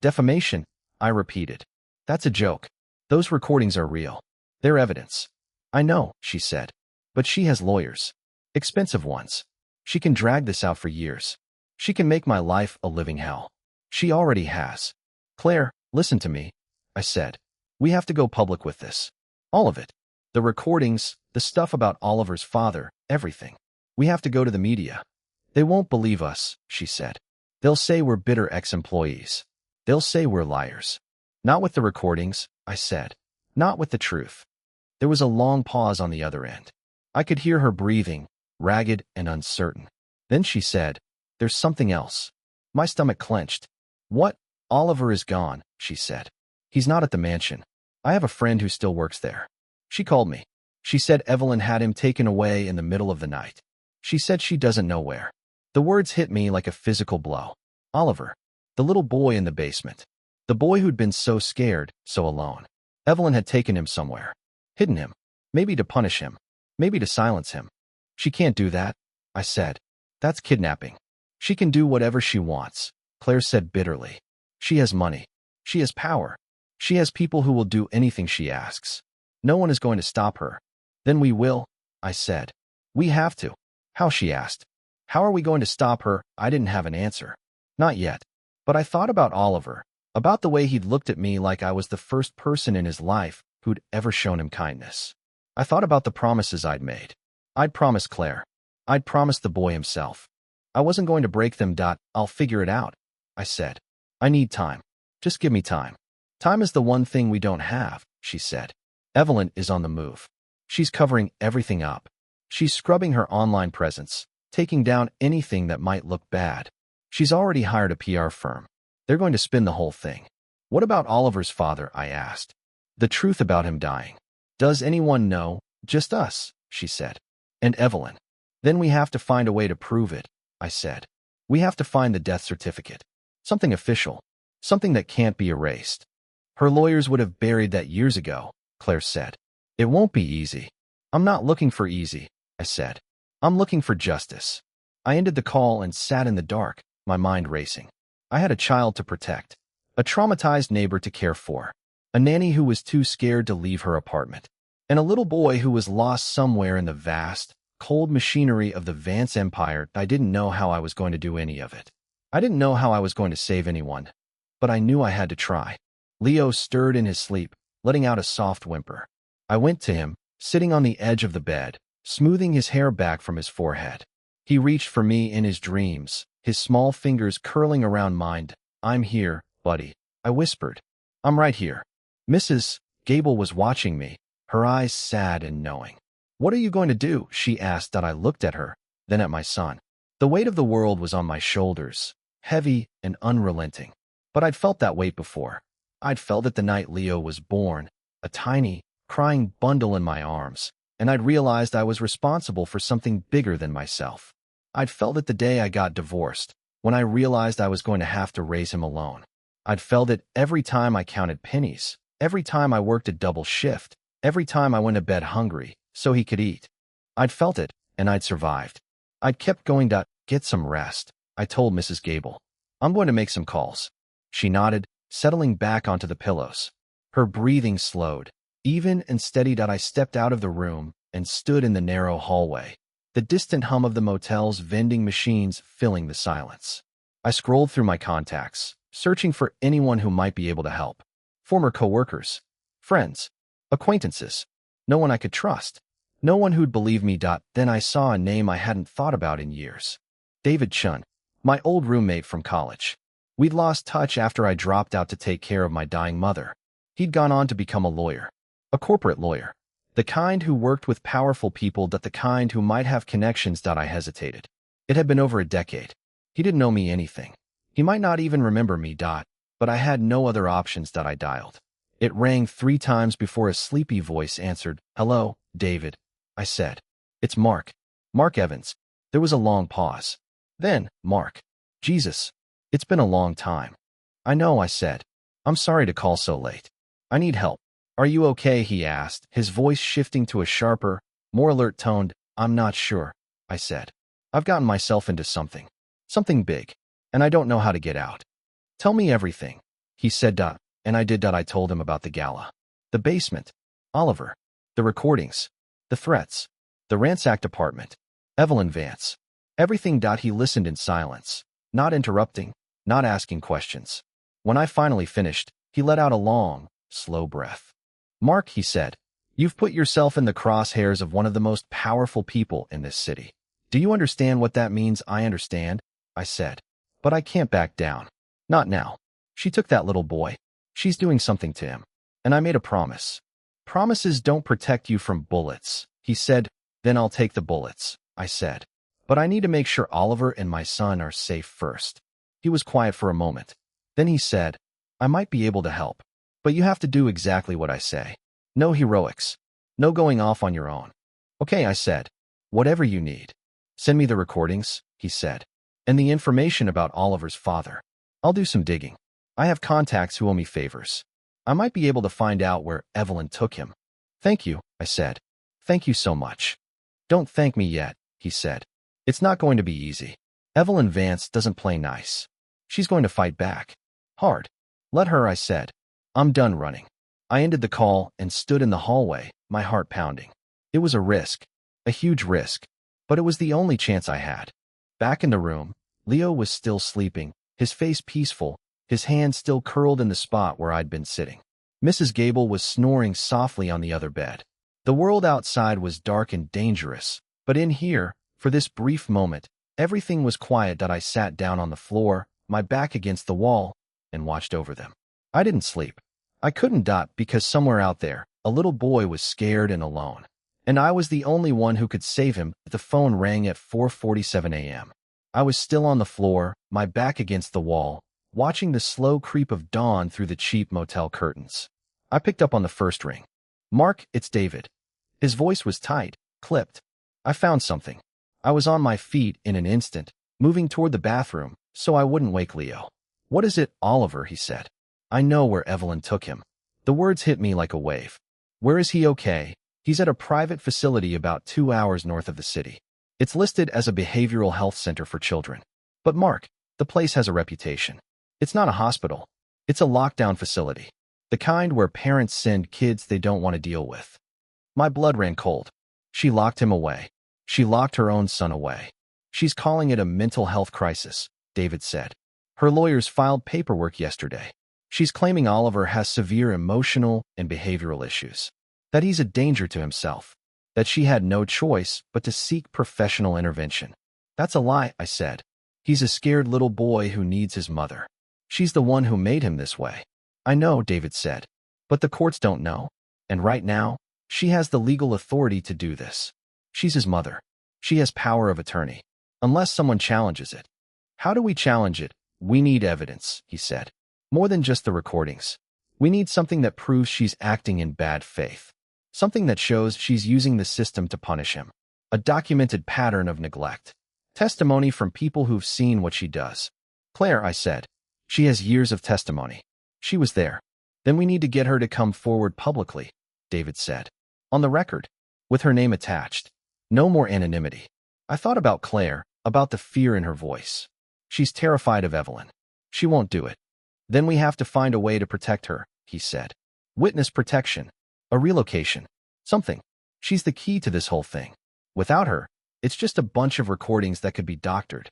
"Defamation?" I repeated. "That's a joke. Those recordings are real. They're evidence." "I know," she said. "But she has lawyers. Expensive ones. She can drag this out for years. She can make my life a living hell. She already has." "Claire, listen to me," I said. "We have to go public with this. All of it. The recordings, the stuff about Oliver's father, everything. We have to go to the media." "They won't believe us," she said. "They'll say we're bitter ex-employees. They'll say we're liars." "Not with the recordings," I said. "Not with the truth." There was a long pause on the other end. I could hear her breathing, ragged and uncertain. Then she said, "There's something else." My stomach clenched. "What?" "Oliver is gone," she said. "He's not at the mansion. I have a friend who still works there. She called me. She said Evelyn had him taken away in the middle of the night. She said she doesn't know where." The The words hit me like a physical blow. Oliver. The little boy in the basement. The boy who'd been so scared, so alone. Evelyn had taken him somewhere. Hidden him. Maybe to punish him. Maybe to silence him. She can't do that, I said. That's kidnapping. She can do whatever she wants, Claire said bitterly. She has money. She has power. She has people who will do anything she asks. No one is going to stop her. Then we will, I said. We have to. How, she asked. How are we going to stop her? I didn't have an answer. Not yet. But I thought about Oliver, about the way he'd looked at me like I was the first person in his life who'd ever shown him kindness. I thought about the promises I'd made. I'd promised Claire. I'd promised the boy himself. I wasn't going to break them. I'll figure it out, I said. I need time. Just give me time. Time is the one thing we don't have, she said. Evelyn is on the move. She's covering everything up. She's scrubbing her online presence, taking down anything that might look bad. She's already hired a PR firm. They're going to spin the whole thing. What about Oliver's father? I asked. The truth about him dying. Does anyone know? Just us, she said. And Evelyn. Then we have to find a way to prove it, I said. We have to find the death certificate. Something official. Something that can't be erased. Her lawyers would have buried that years ago, Claire said. It won't be easy. I'm not looking for easy, I said. I'm looking for justice. I ended the call and sat in the dark, my mind racing. I had a child to protect, a traumatized neighbor to care for, a nanny who was too scared to leave her apartment, and a little boy who was lost somewhere in the vast, cold machinery of the Vance Empire. I didn't know how I was going to do any of it. I didn't know how I was going to save anyone, but I knew I had to try. Leo stirred in his sleep, letting out a soft whimper. I went to him, sitting on the edge of the bed, smoothing his hair back from his forehead. He reached for me in his dreams, his small fingers curling around mine. I'm here, buddy, I whispered. I'm right here. Mrs. Gable was watching me, her eyes sad and knowing. What are you going to do? She asked. I looked at her, then at my son. The weight of the world was on my shoulders, heavy and unrelenting. But I'd felt that weight before. I'd felt it the night Leo was born, a tiny, crying bundle in my arms, and I'd realized I was responsible for something bigger than myself. I'd felt it the day I got divorced, when I realized I was going to have to raise him alone. I'd felt it every time I counted pennies, every time I worked a double shift, every time I went to bed hungry, so he could eat. I'd felt it, and I'd survived. I'd kept going to get some rest, I told Mrs. Gable. I'm going to make some calls. She nodded, settling back onto the pillows. Her breathing slowed, even and steady. I stepped out of the room and stood in the narrow hallway, the distant hum of the motel's vending machines filling the silence. I scrolled through my contacts, searching for anyone who might be able to help. Former coworkers, friends, acquaintances. No one I could trust. No one who'd believe me. Then I saw a name I hadn't thought about in years. David Chun, my old roommate from college. We'd lost touch after I dropped out to take care of my dying mother. He'd gone on to become a lawyer, a corporate lawyer, the kind who worked with powerful people, the kind who might have connections. I hesitated. It had been over a decade. He didn't know me anything. He might not even remember me. But I had no other options. I dialed. It rang 3 times before a sleepy voice answered. Hello, David, I said. It's Mark. Mark Evans. There was a long pause. Then, Mark. Jesus. It's been a long time. I know, I said. I'm sorry to call so late. I need help. Are you okay? He asked, his voice shifting to a sharper, more alert tone. I'm not sure, I said. I've gotten myself into something big, and I don't know how to get out. Tell me everything, he said. And I did. I told him about the gala, the basement, Oliver, the recordings, the threats, the ransacked apartment, Evelyn Vance, everything. He listened in silence, not interrupting, not asking questions. When I finally finished, he let out a long, slow breath. Mark, he said, you've put yourself in the crosshairs of one of the most powerful people in this city. Do you understand what that means? I understand, I said. But I can't back down. Not now. She took that little boy. She's doing something to him. And I made a promise. Promises don't protect you from bullets, he said. Then I'll take the bullets, I said. But I need to make sure Oliver and my son are safe first. He was quiet for a moment. Then he said, I might be able to help, but you have to do exactly what I say. No heroics. No going off on your own. Okay, I said. Whatever you need. Send me the recordings, he said. And the information about Oliver's father. I'll do some digging. I have contacts who owe me favors. I might be able to find out where Evelyn took him. Thank you, I said. Thank you so much. Don't thank me yet, he said. It's not going to be easy. Evelyn Vance doesn't play nice. She's going to fight back. Hard. Let her, I said. I'm done running. I ended the call and stood in the hallway, my heart pounding. It was a risk. A huge risk. But it was the only chance I had. Back in the room, Leo was still sleeping, his face peaceful, his hand still curled in the spot where I'd been sitting. Mrs. Gable was snoring softly on the other bed. The world outside was dark and dangerous, but in here, for this brief moment, everything was quiet. I sat down on the floor, my back against the wall, and watched over them. I didn't sleep. I couldn't because somewhere out there, a little boy was scared and alone. And I was the only one who could save him. The phone rang at 4:47 a.m. I was still on the floor, my back against the wall, watching the slow creep of dawn through the cheap motel curtains. I picked up on the first ring. Mark, it's David. His voice was tight, clipped. I found something. I was on my feet in an instant, moving toward the bathroom, so I wouldn't wake Leo. What is it, Oliver? He said. I know where Evelyn took him. The words hit me like a wave. Where is he? Okay. He's at a private facility about 2 hours north of the city. It's listed as a behavioral health center for children. But Mark, the place has a reputation. It's not a hospital. It's a lockdown facility. The kind where parents send kids they don't want to deal with. My blood ran cold. She locked him away. She locked her own son away. She's calling it a mental health crisis, David said. Her lawyers filed paperwork yesterday. She's claiming Oliver has severe emotional and behavioral issues. That he's a danger to himself. That she had no choice but to seek professional intervention. That's a lie, I said. He's a scared little boy who needs his mother. She's the one who made him this way. I know, David said. But the courts don't know. And right now, she has the legal authority to do this. She's his mother. She has power of attorney. Unless someone challenges it. How do we challenge it? We need evidence, he said. More than just the recordings. We need something that proves she's acting in bad faith. Something that shows she's using the system to punish him. A documented pattern of neglect. Testimony from people who've seen what she does. Claire, I said. She has years of testimony. She was there. Then we need to get her to come forward publicly, David said. On the record. With her name attached. No more anonymity. I thought about Claire, about the fear in her voice. She's terrified of Evelyn. She won't do it. Then we have to find a way to protect her, he said. Witness protection. A relocation. Something. She's the key to this whole thing. Without her, it's just a bunch of recordings that could be doctored.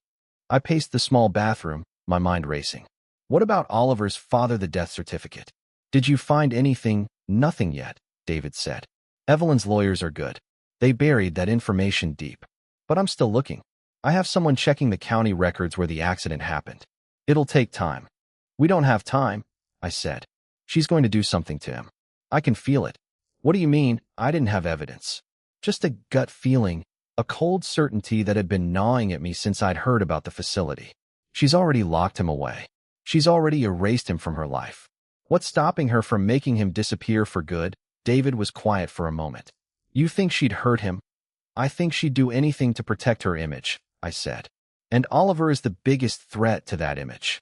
I paced the small bathroom, my mind racing. What about Oliver's father, the death certificate? Did you find anything? Nothing yet, David said. Evelyn's lawyers are good. They buried that information deep. But I'm still looking. I have someone checking the county records where the accident happened. It'll take time. We don't have time, I said. She's going to do something to him. I can feel it. What do you mean? I didn't have evidence. Just a gut feeling, a cold certainty that had been gnawing at me since I'd heard about the facility. She's already locked him away. She's already erased him from her life. What's stopping her from making him disappear for good? David was quiet for a moment. You think she'd hurt him? I think she'd do anything to protect her image, I said. And Oliver is the biggest threat to that image.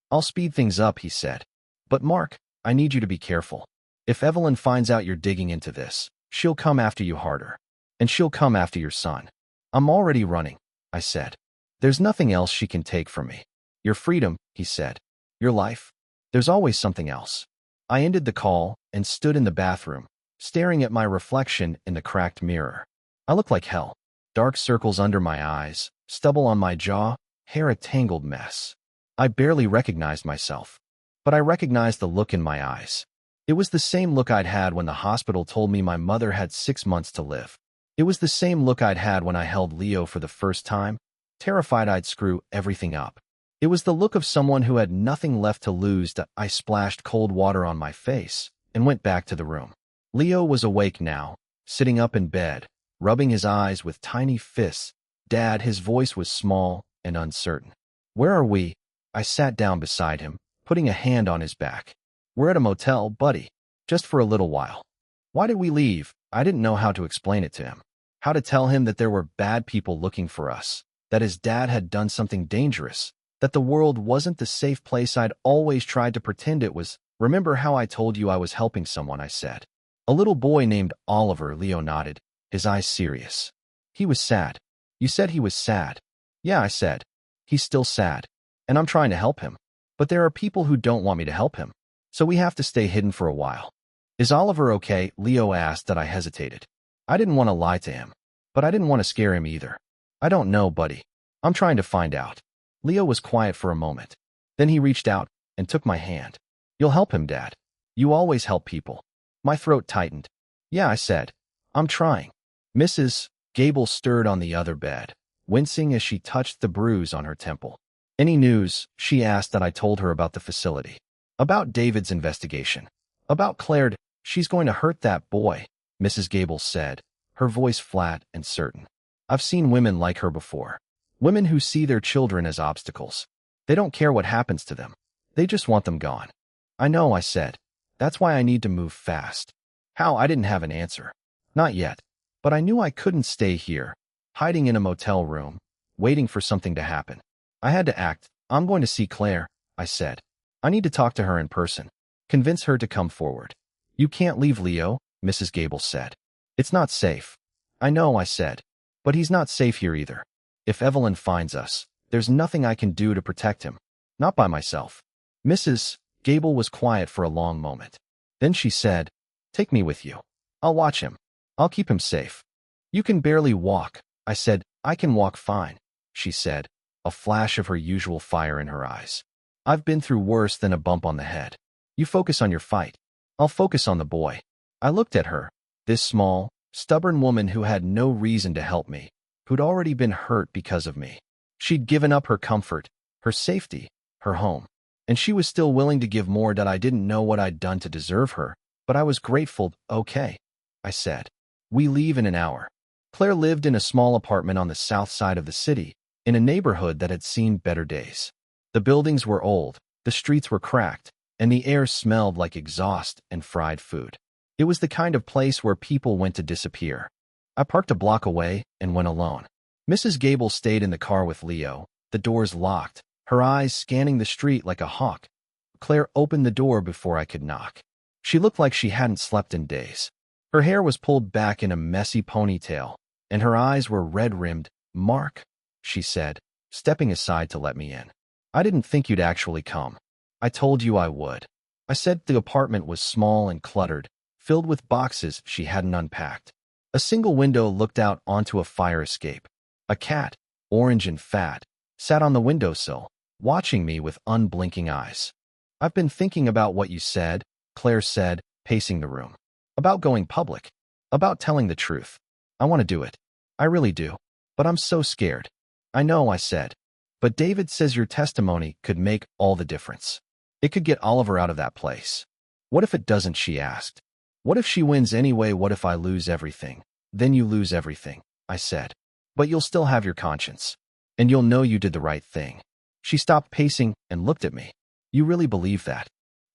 I'll speed things up, he said. But Mark, I need you to be careful. If Evelyn finds out you're digging into this, she'll come after you harder. And she'll come after your son. I'm already running, I said. There's nothing else she can take from me. Your freedom, he said. Your life. There's always something else. I ended the call and stood in the bathroom, staring at my reflection in the cracked mirror. I looked like hell. Dark circles under my eyes, stubble on my jaw, hair a tangled mess. I barely recognized myself. But I recognized the look in my eyes. It was the same look I'd had when the hospital told me my mother had 6 months to live. It was the same look I'd had when I held Leo for the first time, terrified I'd screw everything up. It was the look of someone who had nothing left to lose. I splashed cold water on my face and went back to the room. Leo was awake now, sitting up in bed, rubbing his eyes with tiny fists. Dad, his voice was small and uncertain. Where are we? I sat down beside him, putting a hand on his back. We're at a motel, buddy. Just for a little while. Why did we leave? I didn't know how to explain it to him. How to tell him that there were bad people looking for us. that his dad had done something dangerous, that the world wasn't the safe place I'd always tried to pretend it was. Remember how I told you I was helping someone, I said. A little boy named Oliver, Leo nodded, his eyes serious. He was sad. You said he was sad. Yeah, I said. He's still sad. And I'm trying to help him. But there are people who don't want me to help him. So we have to stay hidden for a while. Is Oliver okay? Leo asked that I hesitated. I didn't want to lie to him. But I didn't want to scare him either. I don't know, buddy. I'm trying to find out. Leo was quiet for a moment. Then he reached out and took my hand. You'll help him, Dad. You always help people. My throat tightened. Yeah, I said. I'm trying. Mrs. Gable stirred on the other bed, wincing as she touched the bruise on her temple. Any news? She asked that I told her about the facility. About David's investigation. About Claire. She's going to hurt that boy, Mrs. Gable said, her voice flat and certain. I've seen women like her before. Women who see their children as obstacles. They don't care what happens to them. They just want them gone. I know, I said. That's why I need to move fast. How? I didn't have an answer. Not yet. But I knew I couldn't stay here, hiding in a motel room, waiting for something to happen. I had to act. I'm going to see Claire, I said. I need to talk to her in person. Convince her to come forward. You can't leave Leo, Mrs. Gable said. It's not safe. I know, I said. But he's not safe here either. If Evelyn finds us, there's nothing I can do to protect him. Not by myself. Mrs. Gable was quiet for a long moment. Then she said, Take me with you. I'll watch him. I'll keep him safe. You can barely walk, I said. I can walk fine, she said, a flash of her usual fire in her eyes. I've been through worse than a bump on the head. You focus on your fight. I'll focus on the boy. I looked at her, this small, stubborn woman who had no reason to help me, who'd already been hurt because of me. She'd given up her comfort, her safety, her home. And she was still willing to give more. That I didn't know what I'd done to deserve her, but I was grateful. Okay, I said. We leave in an hour. Claire lived in a small apartment on the south side of the city, in a neighborhood that had seen better days. The buildings were old, the streets were cracked, and the air smelled like exhaust and fried food. It was the kind of place where people went to disappear. I parked a block away and went alone. Mrs. Gable stayed in the car with Leo, the doors locked, her eyes scanning the street like a hawk. Claire opened the door before I could knock. She looked like she hadn't slept in days. Her hair was pulled back in a messy ponytail, and her eyes were red-rimmed. Mark, she said, stepping aside to let me in. I didn't think you'd actually come. I told you I would. I said. The apartment was small and cluttered, filled with boxes she hadn't unpacked. A single window looked out onto a fire escape. A cat, orange and fat, sat on the windowsill, watching me with unblinking eyes. I've been thinking about what you said, Claire said, pacing the room. About going public. About telling the truth. I want to do it. I really do. But I'm so scared. I know, I said. But David says your testimony could make all the difference. It could get Oliver out of that place. What if it doesn't? She asked. What if she wins anyway? What if I lose everything? Then you lose everything, I said. But you'll still have your conscience. And you'll know you did the right thing. She stopped pacing and looked at me. You really believe that?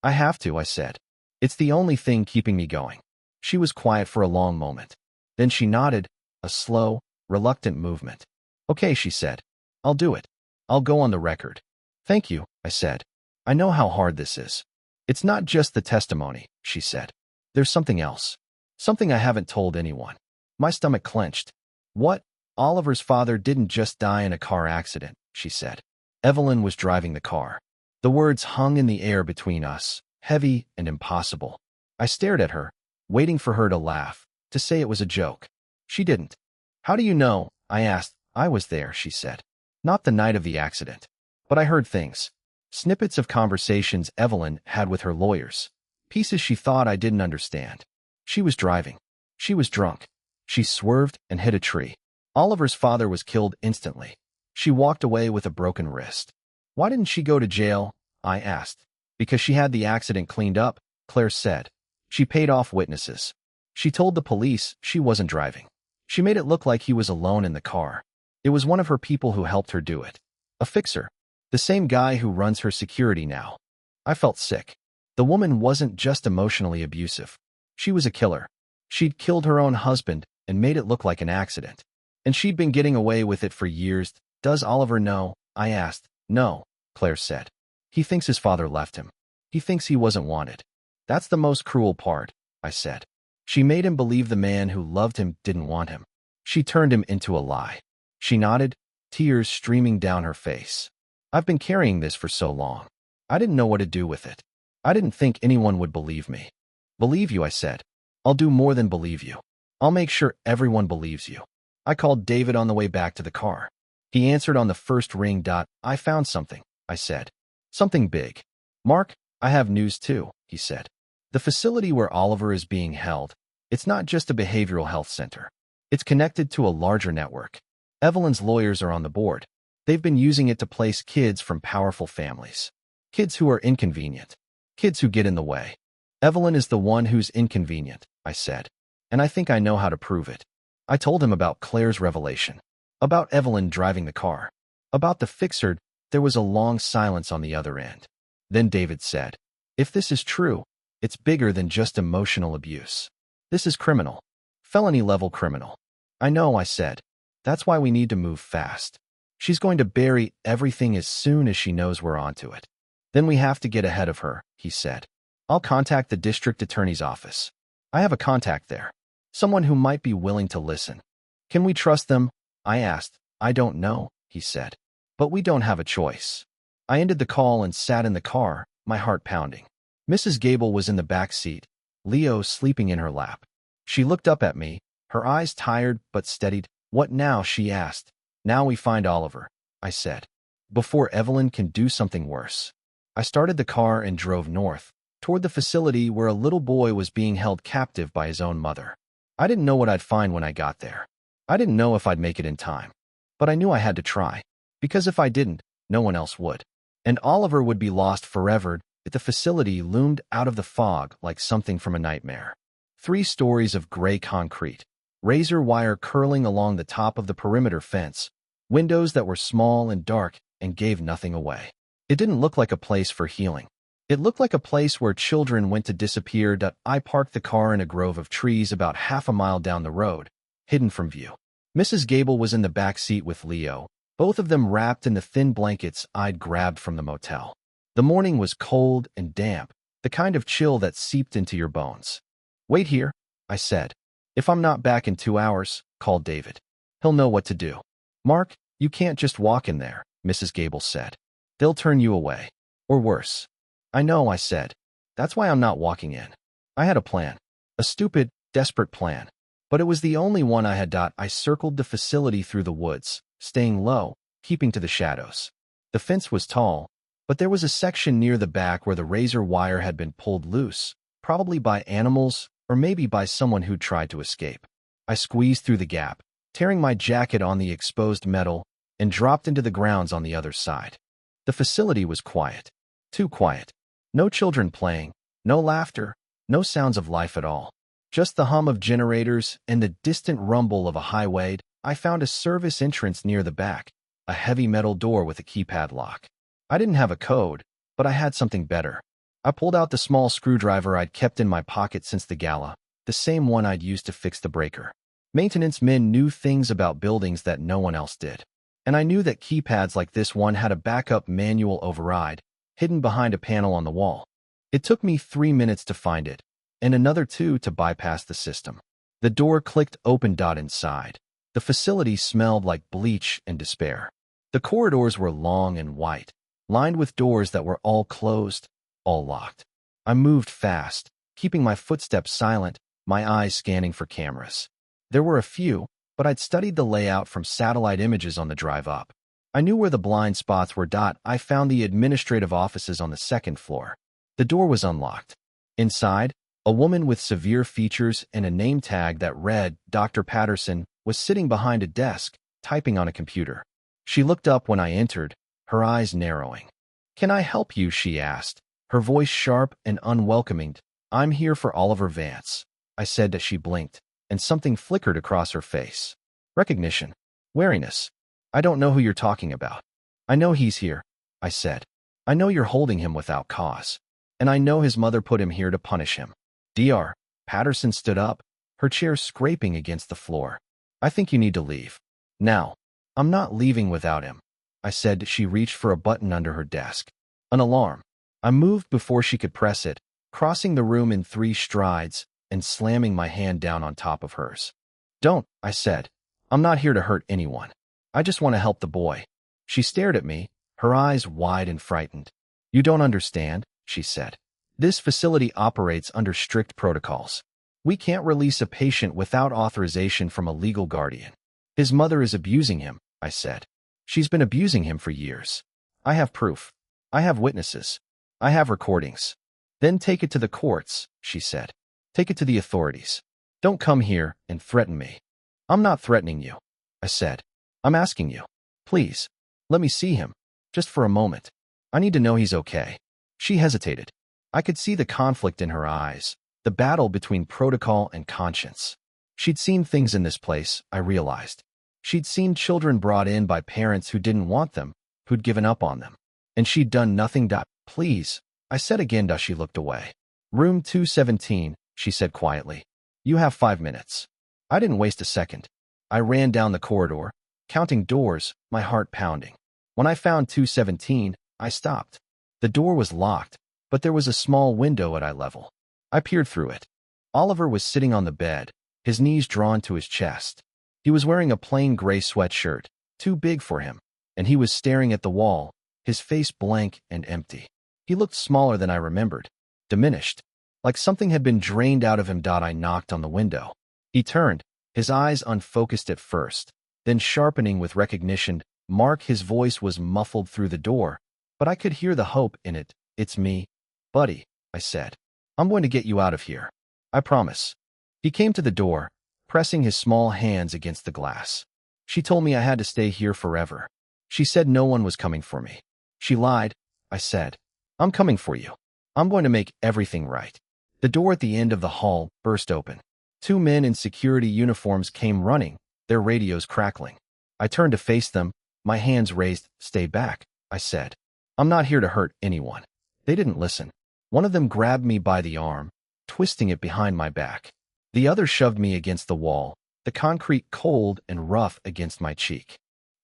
I have to, I said. It's the only thing keeping me going. She was quiet for a long moment. Then she nodded, a slow, reluctant movement. Okay, she said. I'll do it. I'll go on the record. Thank you, I said. I know how hard this is. It's not just the testimony, she said. There's something else. Something I haven't told anyone. My stomach clenched. What? Oliver's father didn't just die in a car accident, she said. Evelyn was driving the car. The words hung in the air between us, heavy and impossible. I stared at her, waiting for her to laugh, to say it was a joke. She didn't. How do you know? I asked. I was there, she said. Not the night of the accident. But I heard things. Snippets of conversations Evelyn had with her lawyers. Pieces she thought I didn't understand. She was driving. She was drunk. She swerved and hit a tree. Oliver's father was killed instantly. She walked away with a broken wrist. Why didn't she go to jail? I asked. Because she had the accident cleaned up, Claire said. She paid off witnesses. She told the police she wasn't driving. She made it look like he was alone in the car. It was one of her people who helped her do it. A fixer. The same guy who runs her security now. I felt sick. The woman wasn't just emotionally abusive. She was a killer. She'd killed her own husband and made it look like an accident. And she'd been getting away with it for years. Does Oliver know? I asked. No, Claire said. He thinks his father left him. He thinks he wasn't wanted. That's the most cruel part, I said. She made him believe the man who loved him didn't want him. She turned him into a lie. She nodded, tears streaming down her face. I've been carrying this for so long. I didn't know what to do with it. I didn't think anyone would believe me. Believe you, I said. I'll do more than believe you. I'll make sure everyone believes you. I called David on the way back to the car. He answered on the first ring. I found something, I said. Something big. Mark, I have news too, he said. The facility where Oliver is being held, it's not just a behavioral health center. It's connected to a larger network. Evelyn's lawyers are on the board. They've been using it to place kids from powerful families. Kids who are inconvenient. Kids who get in the way. Evelyn is the one who's inconvenient, I said. And I think I know how to prove it. I told him about Claire's revelation. About Evelyn driving the car. About the fixer. There was a long silence on the other end. Then David said, if this is true, it's bigger than just emotional abuse. This is criminal. Felony-level criminal. I know, I said. That's why we need to move fast. She's going to bury everything as soon as she knows we're onto it. Then we have to get ahead of her, he said. I'll contact the district attorney's office. I have a contact there. Someone who might be willing to listen. Can we trust them? I asked. I don't know, he said. But we don't have a choice. I ended the call and sat in the car, my heart pounding. Mrs. Gable was in the back seat, Leo sleeping in her lap. She looked up at me, her eyes tired but steadied. What now? She asked. Now we find Oliver, I said. Before Evelyn can do something worse. I started the car and drove north, toward the facility where a little boy was being held captive by his own mother. I didn't know what I'd find when I got there. I didn't know if I'd make it in time. But I knew I had to try, because if I didn't, no one else would. And Oliver would be lost forever. The facility loomed out of the fog like something from a nightmare. 3 stories of gray concrete, razor wire curling along the top of the perimeter fence, windows that were small and dark and gave nothing away. It didn't look like a place for healing. It looked like a place where children went to disappear. I parked the car in a grove of trees about half a mile down the road, hidden from view. Mrs. Gable was in the back seat with Leo, both of them wrapped in the thin blankets I'd grabbed from the motel. The morning was cold and damp, the kind of chill that seeped into your bones. Wait here, I said. If I'm not back in 2 hours, call David. He'll know what to do. Mark, you can't just walk in there, Mrs. Gable said. They'll turn you away. Or worse. I know, I said. That's why I'm not walking in. I had a plan. A stupid, desperate plan. But it was the only one I had. I circled the facility through the woods, staying low, keeping to the shadows. The fence was tall, but there was a section near the back where the razor wire had been pulled loose, probably by animals or maybe by someone who tried to escape. I squeezed through the gap, tearing my jacket on the exposed metal, and dropped into the grounds on the other side. The facility was quiet. Too quiet. No children playing, no laughter, no sounds of life at all. Just the hum of generators and the distant rumble of a highway. I found a service entrance near the back, a heavy metal door with a keypad lock. I didn't have a code, but I had something better. I pulled out the small screwdriver I'd kept in my pocket since the gala, the same one I'd used to fix the breaker. Maintenance men knew things about buildings that no one else did. And I knew that keypads like this one had a backup manual override, hidden behind a panel on the wall. It took me 3 minutes to find it, and another 2 to bypass the system. The door clicked open. Inside. The facility smelled like bleach and despair. The corridors were long and white, lined with doors that were all closed, all locked. I moved fast, keeping my footsteps silent, my eyes scanning for cameras. There were a few, but I'd studied the layout from satellite images on the drive up. I knew where the blind spots were. I found the administrative offices on the 2nd floor. The door was unlocked. Inside, a woman with severe features and a name tag that read Dr. Patterson was sitting behind a desk, typing on a computer. She looked up when I entered, her eyes narrowing. "Can I help you?" she asked, her voice sharp and unwelcoming. "I'm here for Oliver Vance," I said as she blinked, and something flickered across her face. Recognition. Wariness. "I don't know who you're talking about." "I know he's here," I said. "I know you're holding him without cause. And I know his mother put him here to punish him." Dr. Patterson stood up, her chair scraping against the floor. "I think you need to leave. Now." I'm not leaving without him, I said. She reached for a button under her desk. An alarm. I moved before she could press it, crossing the room in 3 strides and slamming my hand down on top of hers. Don't, I said. I'm not here to hurt anyone. I just want to help the boy. She stared at me, her eyes wide and frightened. You don't understand, she said. This facility operates under strict protocols. We can't release a patient without authorization from a legal guardian. His mother is abusing him, I said. She's been abusing him for years. I have proof. I have witnesses. I have recordings. Then take it to the courts, she said. Take it to the authorities. Don't come here and threaten me. I'm not threatening you, I said. I'm asking you. Please, let me see him. Just for a moment. I need to know he's okay. She hesitated. I could see the conflict in her eyes, the battle between protocol and conscience. She'd seen things in this place, I realized. She'd seen children brought in by parents who didn't want them, who'd given up on them. And she'd done nothing. Please, I said again. She looked away. Room 217, she said quietly. You have 5 minutes. I didn't waste a second. I ran down the corridor, counting doors, my heart pounding. When I found 217, I stopped. The door was locked, but there was a small window at eye level. I peered through it. Oliver was sitting on the bed, his knees drawn to his chest. He was wearing a plain gray sweatshirt, too big for him, and he was staring at the wall, his face blank and empty. He looked smaller than I remembered, diminished, like something had been drained out of him. I knocked on the window. He turned, his eyes unfocused at first, then sharpening with recognition. Mark, his voice was muffled through the door, but I could hear the hope in it. It's me, buddy, I said. I'm going to get you out of here. I promise. He came to the door, pressing his small hands against the glass. She told me I had to stay here forever. She said no one was coming for me. She lied, I said. I'm coming for you. I'm going to make everything right. The door at the end of the hall burst open. 2 men in security uniforms came running, their radios crackling. I turned to face them, my hands raised. Stay back, I said. I'm not here to hurt anyone. They didn't listen. One of them grabbed me by the arm, twisting it behind my back. The other shoved me against the wall, the concrete cold and rough against my cheek.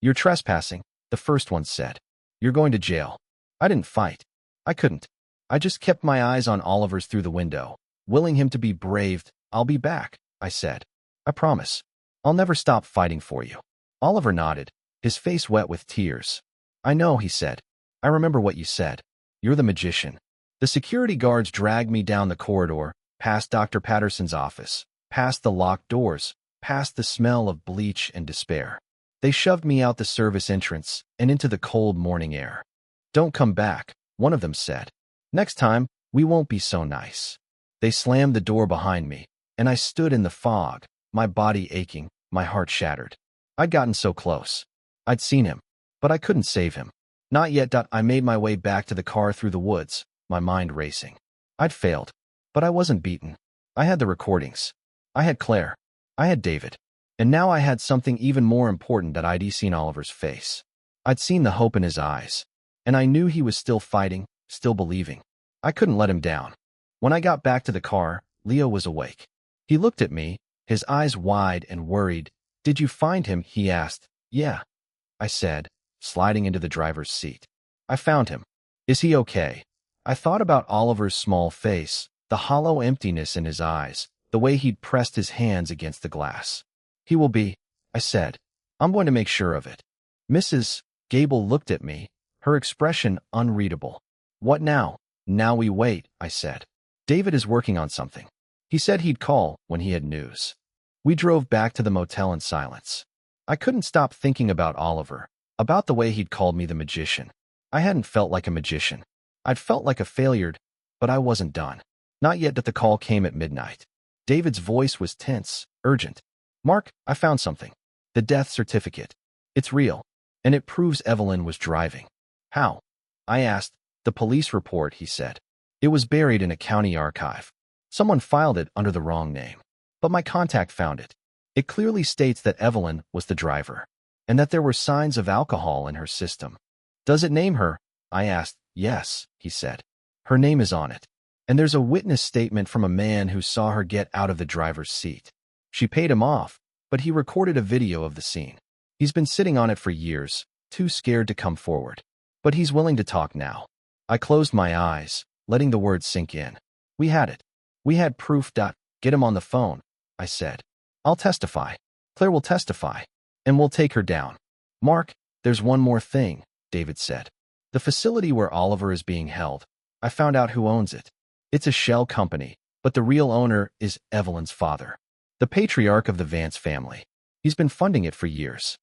You're trespassing, the first one said. You're going to jail. I didn't fight. I couldn't. I just kept my eyes on Oliver's through the window, willing him to be braved. I'll be back, I said. I promise. I'll never stop fighting for you. Oliver nodded, his face wet with tears. I know, he said. I remember what you said. You're the magician. The security guards dragged me down the corridor, past Dr. Patterson's office, past the locked doors, past the smell of bleach and despair. They shoved me out the service entrance and into the cold morning air. Don't come back, one of them said. Next time, we won't be so nice. They slammed the door behind me, and I stood in the fog, my body aching, my heart shattered. I'd gotten so close. I'd seen him, but I couldn't save him. Not yet. I made my way back to the car through the woods, my mind racing. I'd failed, but I wasn't beaten. I had the recordings. I had Claire. I had David. And now I had something even more important. That I'd seen Oliver's face. I'd seen the hope in his eyes. And I knew he was still fighting, still believing. I couldn't let him down. When I got back to the car, Leo was awake. He looked at me, his eyes wide and worried. Did you find him? He asked. Yeah, I said, sliding into the driver's seat. I found him. Is he okay? I thought about Oliver's small face, the hollow emptiness in his eyes, the way he'd pressed his hands against the glass. He will be, I said. I'm going to make sure of it. Mrs. Gable looked at me, her expression unreadable. What now? Now we wait, I said. David is working on something. He said he'd call when he had news. We drove back to the motel in silence. I couldn't stop thinking about Oliver, about the way he'd called me the magician. I hadn't felt like a magician. I'd felt like a failure, but I wasn't done. Not yet. That the call came at midnight. David's voice was tense, urgent. Mark, I found something. The death certificate. It's real. And it proves Evelyn was driving. How? I asked. The police report, he said. It was buried in a county archive. Someone filed it under the wrong name. But my contact found it. It clearly states that Evelyn was the driver, and that there were signs of alcohol in her system. Does it name her? I asked. Yes, he said. Her name is on it. And there's a witness statement from a man who saw her get out of the driver's seat. She paid him off, but he recorded a video of the scene. He's been sitting on it for years, too scared to come forward. But he's willing to talk now. I closed my eyes, letting the words sink in. We had it. We had proof. Get him on the phone, I said. I'll testify. Claire will testify. And we'll take her down. Mark, there's one more thing, David said. The facility where Oliver is being held. I found out who owns it. It's a shell company, but the real owner is Evelyn's father, the patriarch of the Vance family. He's been funding it for years.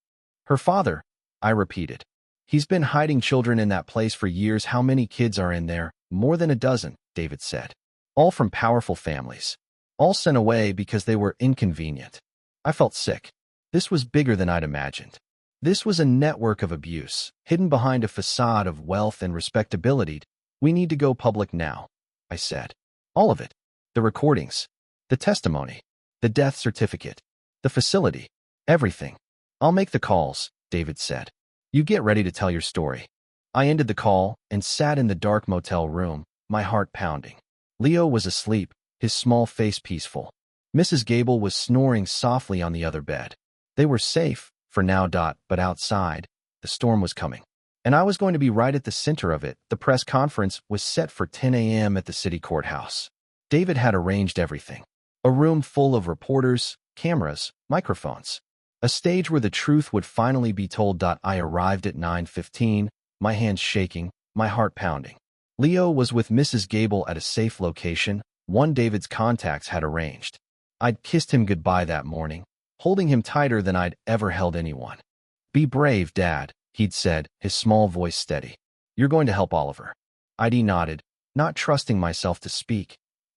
Her father, I repeated. He's been hiding children in that place for years. How many kids are in there? More than a dozen, David said. All from powerful families. All sent away because they were inconvenient. I felt sick. This was bigger than I'd imagined. This was a network of abuse, hidden behind a facade of wealth and respectability. We need to go public now, I said. All of it. The recordings. The testimony. The death certificate. The facility. Everything. I'll make the calls, David said. You get ready to tell your story. I ended the call and sat in the dark motel room, my heart pounding. Leo was asleep, his small face peaceful. Mrs. Gable was snoring softly on the other bed. They were safe, for now. But outside, the storm was coming. And I was going to be right at the center of it. The press conference was set for 10 a.m. at the city courthouse. David had arranged everything. A room full of reporters, cameras, microphones. A stage where the truth would finally be told. I arrived at 9:15, my hands shaking, my heart pounding. Leo was with Mrs. Gable at a safe location, one David's contacts had arranged. I'd kissed him goodbye that morning, holding him tighter than I'd ever held anyone. Be brave, Dad, he'd said, his small voice steady. You're going to help Oliver. I nodded, not trusting myself to speak.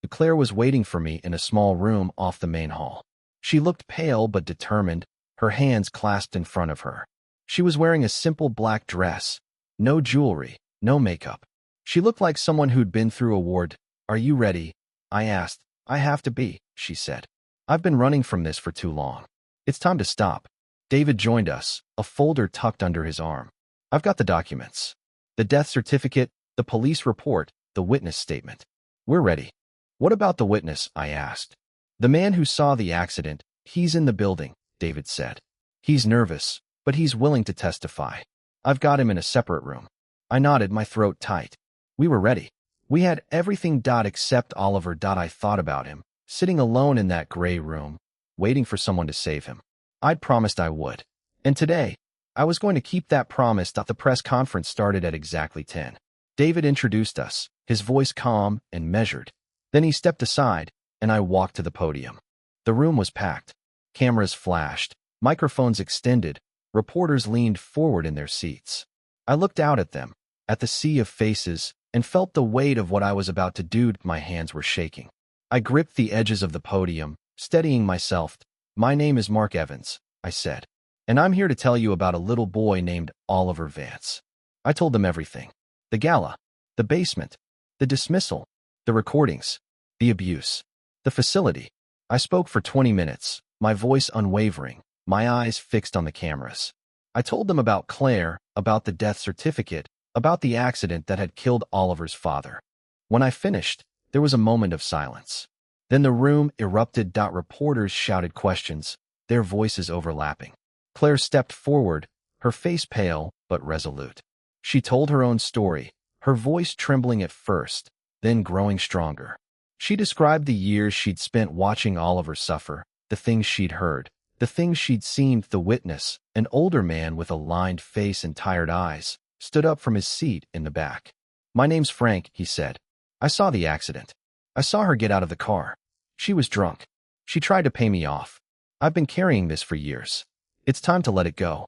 Claire was waiting for me in a small room off the main hall. She looked pale but determined, her hands clasped in front of her. She was wearing a simple black dress. No jewelry, no makeup. She looked like someone who'd been through a war. Are you ready? I asked. I have to be, she said. I've been running from this for too long. It's time to stop. David joined us, a folder tucked under his arm. I've got the documents. The death certificate, the police report, the witness statement. We're ready. What about the witness? I asked. The man who saw the accident. He's in the building, David said. He's nervous, but he's willing to testify. I've got him in a separate room. I nodded, my throat tight. We were ready. We had everything. Except Oliver. I thought about him, sitting alone in that gray room, waiting for someone to save him. I'd promised I would. And today, I was going to keep that promise. The press conference started at exactly 10. David introduced us, his voice calm and measured. Then he stepped aside, and I walked to the podium. The room was packed. Cameras flashed, microphones extended, reporters leaned forward in their seats. I looked out at them, at the sea of faces, and felt the weight of what I was about to do. My hands were shaking. I gripped the edges of the podium, steadying myself. My name is Mark Evans, I said, and I'm here to tell you about a little boy named Oliver Vance. I told them everything. The gala, the basement, the dismissal, the recordings, the abuse, the facility. I spoke for 20 minutes, my voice unwavering, my eyes fixed on the cameras. I told them about Claire, about the death certificate, about the accident that had killed Oliver's father. When I finished, there was a moment of silence. Then the room erupted. Reporters shouted questions, their voices overlapping. Claire stepped forward, her face pale but resolute. She told her own story, her voice trembling at first, then growing stronger. She described the years she'd spent watching Oliver suffer, the things she'd heard, the things she'd seen. The witness, an older man with a lined face and tired eyes, stood up from his seat in the back. My name's Frank, he said. I saw the accident. I saw her get out of the car. She was drunk. She tried to pay me off. I've been carrying this for years. It's time to let it go.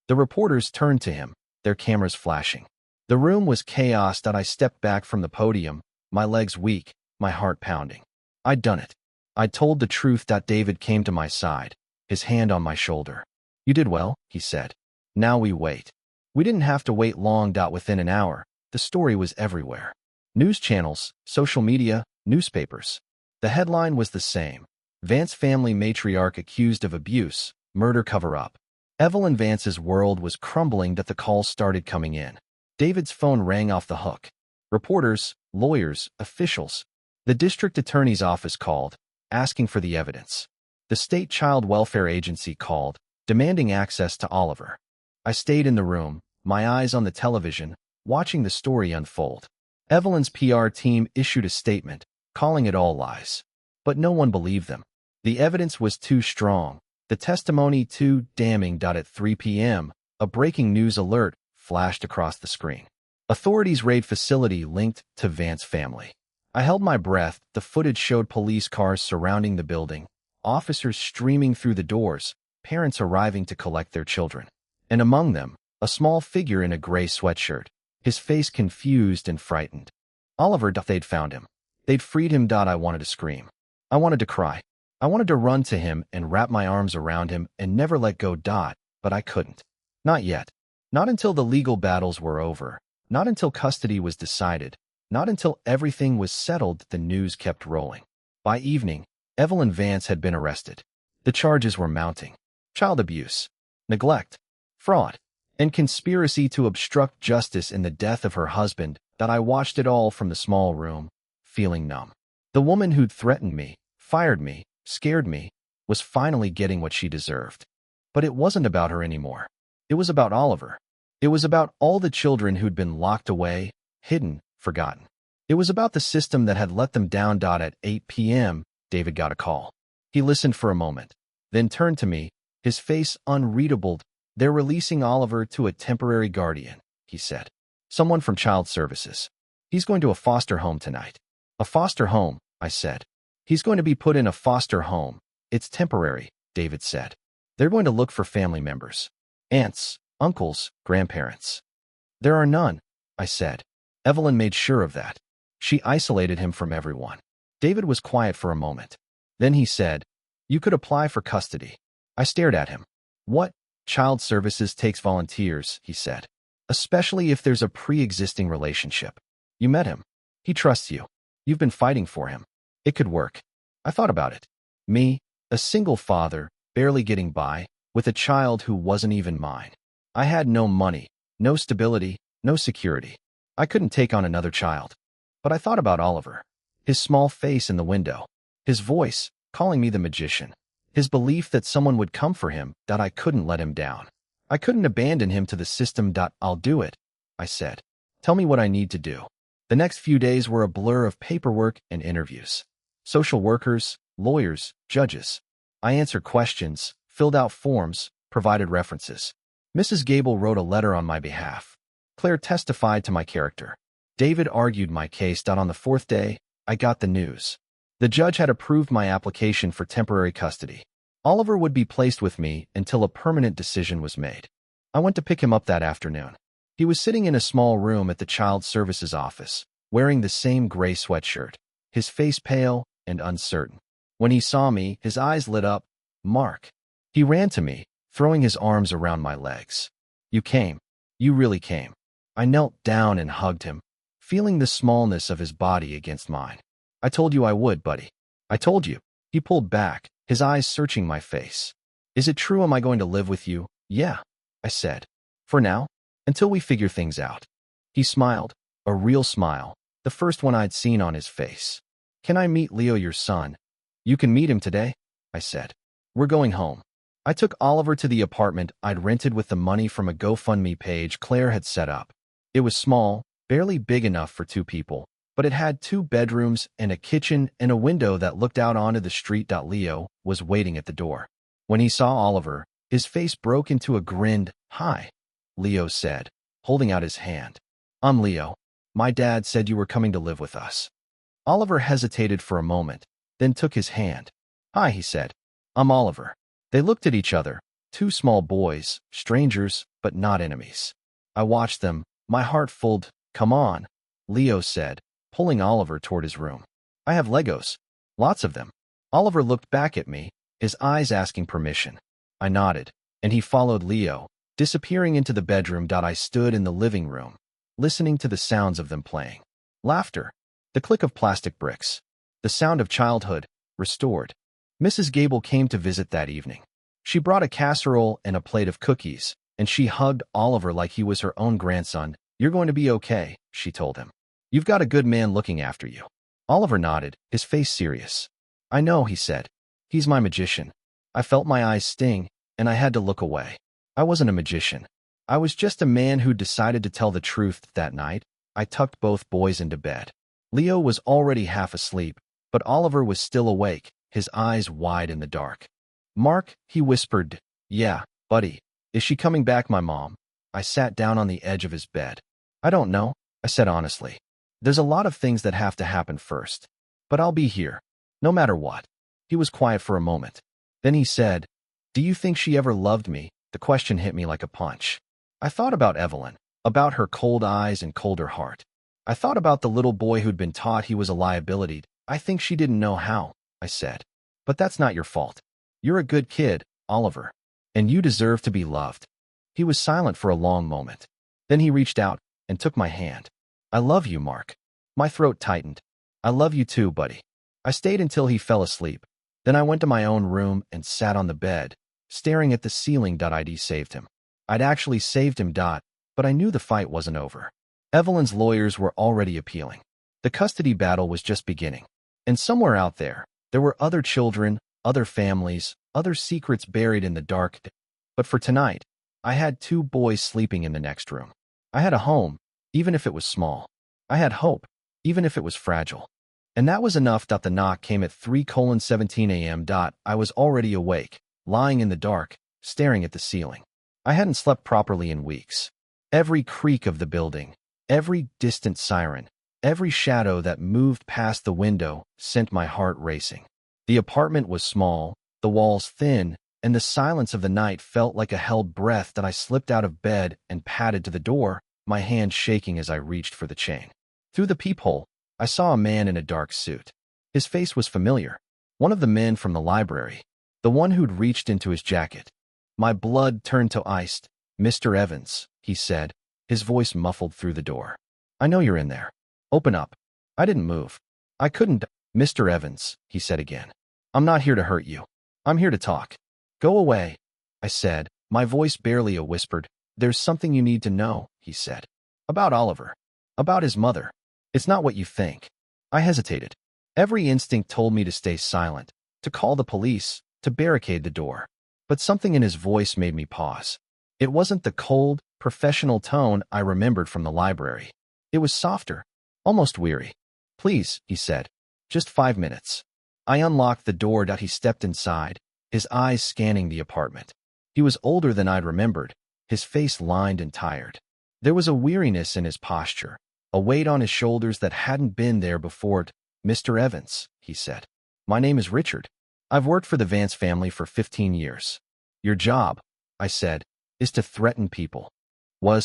The reporters turned to him, their cameras flashing. The room was chaos. I stepped back from the podium, my legs weak, my heart pounding. I'd done it. I'd told the truth. David came to my side, his hand on my shoulder. You did well, he said. Now we wait. We didn't have to wait long. Within an hour, the story was everywhere. News channels, social media, newspapers. The headline was the same. Vance family matriarch accused of abuse, murder cover-up. Evelyn Vance's world was crumbling. The calls started coming in. David's phone rang off the hook. Reporters, lawyers, officials. The district attorney's office called, asking for the evidence. The state child welfare agency called, demanding access to Oliver. I stayed in the room, my eyes on the television, watching the story unfold. Evelyn's PR team issued a statement, calling it all lies. But no one believed them. The evidence was too strong, the testimony too damning. At 3 p.m., a breaking news alert flashed across the screen. Authorities raid facility linked to Vance family. I held my breath. The footage showed police cars surrounding the building, officers streaming through the doors, parents arriving to collect their children. And among them, a small figure in a gray sweatshirt, his face confused and frightened. Oliver, they'd found him. They'd freed him. I wanted to scream. I wanted to cry. I wanted to run to him and wrap my arms around him and never let go. But I couldn't. Not yet. Not until the legal battles were over. Not until custody was decided. Not until everything was settled. The news kept rolling. By evening, Evelyn Vance had been arrested. The charges were mounting. Child abuse, neglect, fraud, and conspiracy to obstruct justice in the death of her husband. I watched it all from the small room, feeling numb. The woman who'd threatened me, fired me, scared me, was finally getting what she deserved. But it wasn't about her anymore. It was about Oliver. It was about all the children who'd been locked away, hidden, forgotten. It was about the system that had let them down. At 8 p.m., David got a call. He listened for a moment, then turned to me, his face unreadable. "They're releasing Oliver to a temporary guardian," he said. "Someone from Child Services. He's going to a foster home tonight." "A foster home," I said. "He's going to be put in a foster home. It's temporary," David said. "They're going to look for family members. Aunts, uncles, grandparents." "There are none," I said. Evelyn made sure of that. She isolated him from everyone. David was quiet for a moment. Then he said, "You could apply for custody." I stared at him. "What?" "Child Services takes volunteers," he said. "Especially if there's a pre-existing relationship. You met him. He trusts you. You've been fighting for him. It could work." I thought about it. Me, a single father, barely getting by, with a child who wasn't even mine. I had no money, no stability, no security. I couldn't take on another child. But I thought about Oliver. His small face in the window. His voice, calling me the magician. His belief that someone would come for him. I couldn't let him down. I couldn't abandon him to the system. "I'll do it," I said. "Tell me what I need to do." The next few days were a blur of paperwork and interviews. Social workers, lawyers, judges. I answered questions, filled out forms, provided references. Mrs. Gable wrote a letter on my behalf. Claire testified to my character. David argued my case. On the fourth day, I got the news. The judge had approved my application for temporary custody. Oliver would be placed with me until a permanent decision was made. I went to pick him up that afternoon. He was sitting in a small room at the Child Services office, wearing the same gray sweatshirt, his face pale and uncertain. When he saw me, his eyes lit up. "Mark." He ran to me, throwing his arms around my legs. "You came. You really came." I knelt down and hugged him, feeling the smallness of his body against mine. "I told you I would, buddy. I told you." He pulled back, his eyes searching my face. "Is it true? Am I going to live with you?" "Yeah," I said. "For now, until we figure things out." He smiled, a real smile, the first one I'd seen on his face. "Can I meet Leo, your son?" "You can meet him today," I said. "We're going home." I took Oliver to the apartment I'd rented with the money from a GoFundMe page Claire had set up. It was small, barely big enough for 2 people, but it had 2 bedrooms and a kitchen and a window that looked out onto the street. Leo was waiting at the door. When he saw Oliver, his face broke into a grin. "Hi," Leo said, holding out his hand. "I'm Leo. My dad said you were coming to live with us." Oliver hesitated for a moment, then took his hand. "Hi," he said. "I'm Oliver." They looked at each other, 2 small boys, strangers, but not enemies. I watched them, my heart full. "Come on," Leo said, pulling Oliver toward his room. "I have Legos. Lots of them." Oliver looked back at me, his eyes asking permission. I nodded, and he followed Leo, disappearing into the bedroom. I stood in the living room, listening to the sounds of them playing. Laughter, the click of plastic bricks, the sound of childhood, restored. Mrs. Gable came to visit that evening. She brought a casserole and a plate of cookies, and she hugged Oliver like he was her own grandson. "You're going to be okay," she told him. "You've got a good man looking after you." Oliver nodded, his face serious. "I know," he said. "He's my magician." I felt my eyes sting, and I had to look away. I wasn't a magician. I was just a man who decided to tell the truth that night. I tucked both boys into bed. Leo was already half asleep, but Oliver was still awake, his eyes wide in the dark. "Mark," he whispered. "Yeah, buddy. Is she coming back, my mom?" I sat down on the edge of his bed. "I don't know," I said honestly. "There's a lot of things that have to happen first. But I'll be here, no matter what." He was quiet for a moment. Then he said, "Do you think she ever loved me?" The question hit me like a punch. I thought about Evelyn, about her cold eyes and colder heart. I thought about the little boy who'd been taught he was a liability. "I think she didn't know how," I said. "But that's not your fault. You're a good kid, Oliver, and you deserve to be loved." He was silent for a long moment. Then he reached out and took my hand. "I love you, Mark." My throat tightened. "I love you too, buddy." I stayed until he fell asleep. Then I went to my own room and sat on the bed, staring at the ceiling. I'd saved him. I'd actually saved him. But I knew the fight wasn't over. Evelyn's lawyers were already appealing. The custody battle was just beginning. And somewhere out there were other children, other families, other secrets buried in the dark. But for tonight, I had 2 boys sleeping in the next room. I had a home, even if it was small. I had hope, even if it was fragile. And that was enough. The knock came at 3:17 a.m. I was already awake, lying in the dark, staring at the ceiling. I hadn't slept properly in weeks. Every creak of the building, every distant siren, every shadow that moved past the window sent my heart racing. The apartment was small, the walls thin, and the silence of the night felt like a held breath. I slipped out of bed and padded to the door, my hand shaking as I reached for the chain. Through the peephole, I saw a man in a dark suit. His face was familiar. One of the men from the library. The one who'd reached into his jacket. My blood turned to ice. "Mr. Evans," he said, his voice muffled through the door. "I know you're in there. Open up." I didn't move. I couldn't. "Mr. Evans," he said again. "I'm not here to hurt you. I'm here to talk." "Go away," I said, my voice barely a whisper. "There's something you need to know," he said. "About Oliver. About his mother. It's not what you think." I hesitated. Every instinct told me to stay silent, to call the police, to barricade the door. But something in his voice made me pause. It wasn't the cold, professional tone I remembered from the library. It was softer, almost weary. "Please," he said. "Just 5 minutes." I unlocked the door. He stepped inside, his eyes scanning the apartment. He was older than I'd remembered, his face lined and tired. There was a weariness in his posture, a weight on his shoulders that hadn't been there before. "Mr. Evans," he said. "My name is Richard. I've worked for the Vance family for 15 years. Your job," I said, "is to threaten people."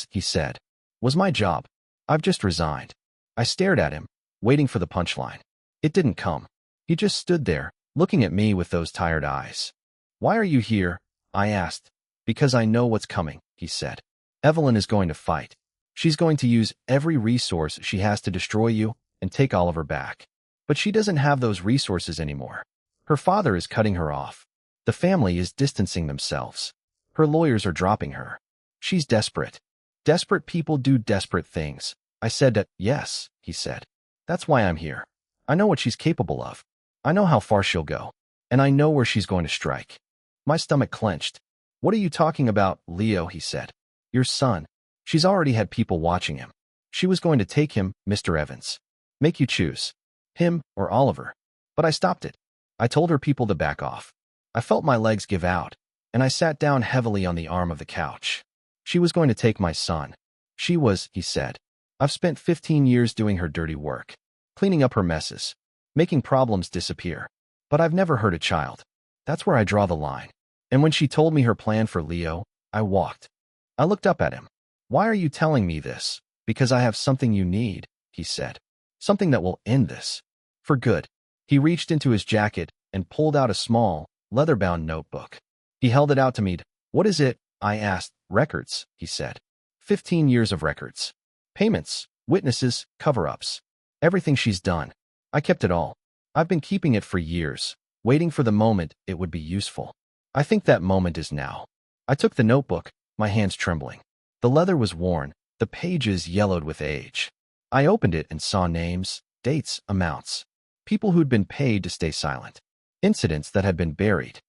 He said. "Was my job. I've just resigned." I stared at him, waiting for the punchline. It didn't come. He just stood there, looking at me with those tired eyes. "Why are you here?" I asked. "Because I know what's coming," he said. "Evelyn is going to fight. She's going to use every resource she has to destroy you and take Oliver back. But she doesn't have those resources anymore. Her father is cutting her off. The family is distancing themselves. Her lawyers are dropping her. She's desperate. Desperate people do desperate things." I said. "Yes," he said. "That's why I'm here. I know what she's capable of. I know how far she'll go. And I know where she's going to strike." My stomach clenched. "What are you talking about, Leo?" he said. "Your son. She's already had people watching him. She was going to take him, Mr. Evans. Make you choose. Him or Oliver." But I stopped it. I told her people to back off. I felt my legs give out, and I sat down heavily on the arm of the couch. "She was going to take my son. She was," he said. "I've spent 15 years doing her dirty work, cleaning up her messes, making problems disappear. But I've never hurt a child. That's where I draw the line." And when she told me her plan for Leo, I walked. I looked up at him. "Why are you telling me this?" "Because I have something you need," he said. "Something that will end this. For good." He reached into his jacket and pulled out a small, leather-bound notebook. He held it out to me. "What is it?" I asked. "Records," he said. 15 years of records. Payments, witnesses, cover-ups. Everything she's done. I kept it all. I've been keeping it for years, waiting for the moment it would be useful. I think that moment is now." I took the notebook, my hands trembling. The leather was worn, the pages yellowed with age. I opened it and saw names, dates, amounts. People who'd been paid to stay silent. Incidents that had been buried.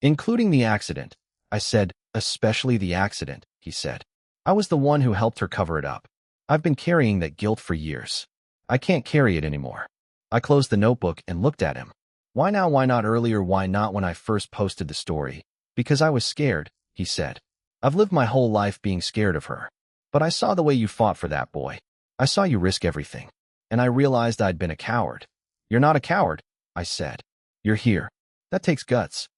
Including the accident. I said, especially the accident, he said. I was the one who helped her cover it up. I've been carrying that guilt for years. I can't carry it anymore. I closed the notebook and looked at him. Why now? Why not earlier? Why not when I first posted the story? Because I was scared, he said. I've lived my whole life being scared of her. But I saw the way you fought for that boy. I saw you risk everything. And I realized I'd been a coward. You're not a coward, I said. You're here. That takes guts.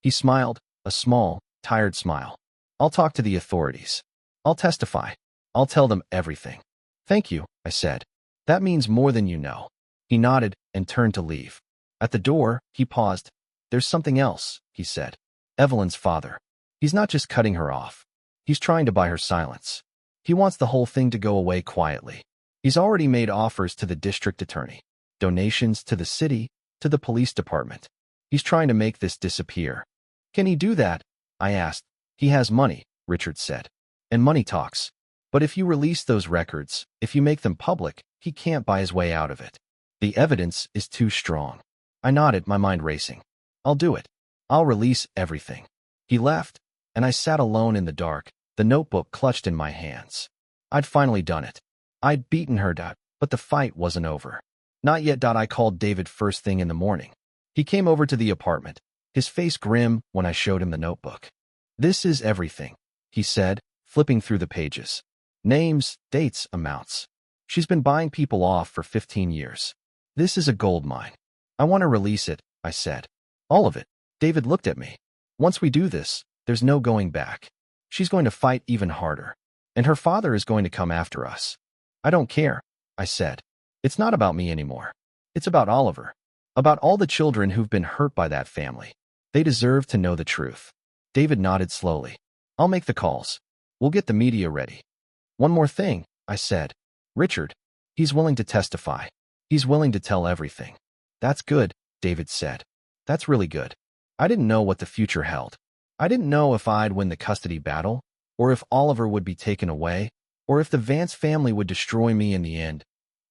He smiled, a small, tired smile. I'll talk to the authorities. I'll testify. I'll tell them everything. Thank you, I said. That means more than you know. He nodded and turned to leave. At the door, he paused. There's something else, he said. Evelyn's father. He's not just cutting her off. He's trying to buy her silence. He wants the whole thing to go away quietly. He's already made offers to the district attorney, donations to the city, to the police department. He's trying to make this disappear. Can he do that? I asked. He has money, Richard said. And money talks. But if you release those records, if you make them public, he can't buy his way out of it. The evidence is too strong. I nodded, my mind racing. I'll do it. I'll release everything. He left, and I sat alone in the dark, the notebook clutched in my hands. I'd finally done it. I'd beaten her, but the fight wasn't over. Not yet. I called David first thing in the morning. He came over to the apartment, his face grim when I showed him the notebook. This is everything, he said, flipping through the pages. Names, dates, amounts. She's been buying people off for 15 years. This is a gold mine. I want to release it, I said. All of it. David looked at me. Once we do this, there's no going back. She's going to fight even harder. And her father is going to come after us. I don't care, I said. It's not about me anymore. It's about Oliver. About all the children who've been hurt by that family. They deserve to know the truth. David nodded slowly. I'll make the calls. We'll get the media ready. One more thing, I said. Richard. He's willing to testify. He's willing to tell everything. That's good, David said. That's really good. I didn't know what the future held. I didn't know if I'd win the custody battle, or if Oliver would be taken away, or if the Vance family would destroy me in the end.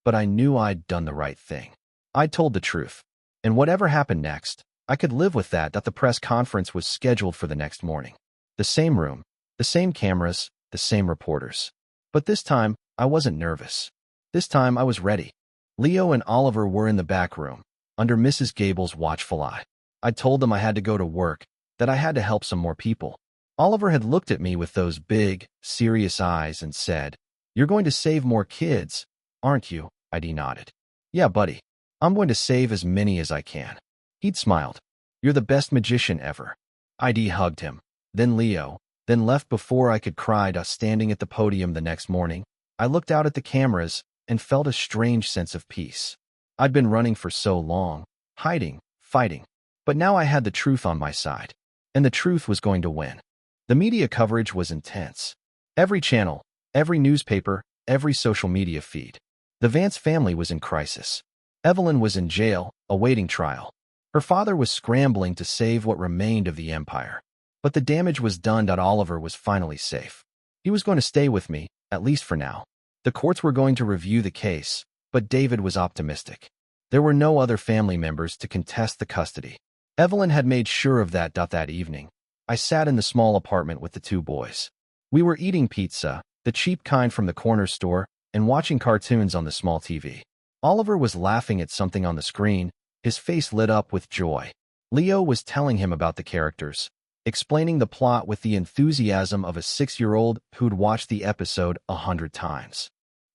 But I knew I'd done the right thing. I'd told the truth. And whatever happened next, I could live with that. The press conference was scheduled for the next morning. The same room, the same cameras, the same reporters. But this time, I wasn't nervous. This time, I was ready. Leo and Oliver were in the back room, under Mrs. Gable's watchful eye. I told them I had to go to work, that I had to help some more people. Oliver had looked at me with those big, serious eyes and said, You're going to save more kids, aren't you? I nodded. Yeah, buddy. I'm going to save as many as I can. He'd smiled. You're the best magician ever. I hugged him. Then Leo. Then left before I could cry. Standing at the podium the next morning, I looked out at the cameras and felt a strange sense of peace. I'd been running for so long, hiding, fighting. But now I had the truth on my side. And the truth was going to win. The media coverage was intense. Every channel, every newspaper, every social media feed. The Vance family was in crisis. Evelyn was in jail, awaiting trial. Her father was scrambling to save what remained of the empire. But the damage was done. Oliver was finally safe. He was going to stay with me, at least for now. The courts were going to review the case, but David was optimistic. There were no other family members to contest the custody. Evelyn had made sure of that. That evening, I sat in the small apartment with the two boys. We were eating pizza, the cheap kind from the corner store, and watching cartoons on the small TV. Oliver was laughing at something on the screen, his face lit up with joy. Leo was telling him about the characters, explaining the plot with the enthusiasm of a 6-year-old who'd watched the episode 100 times.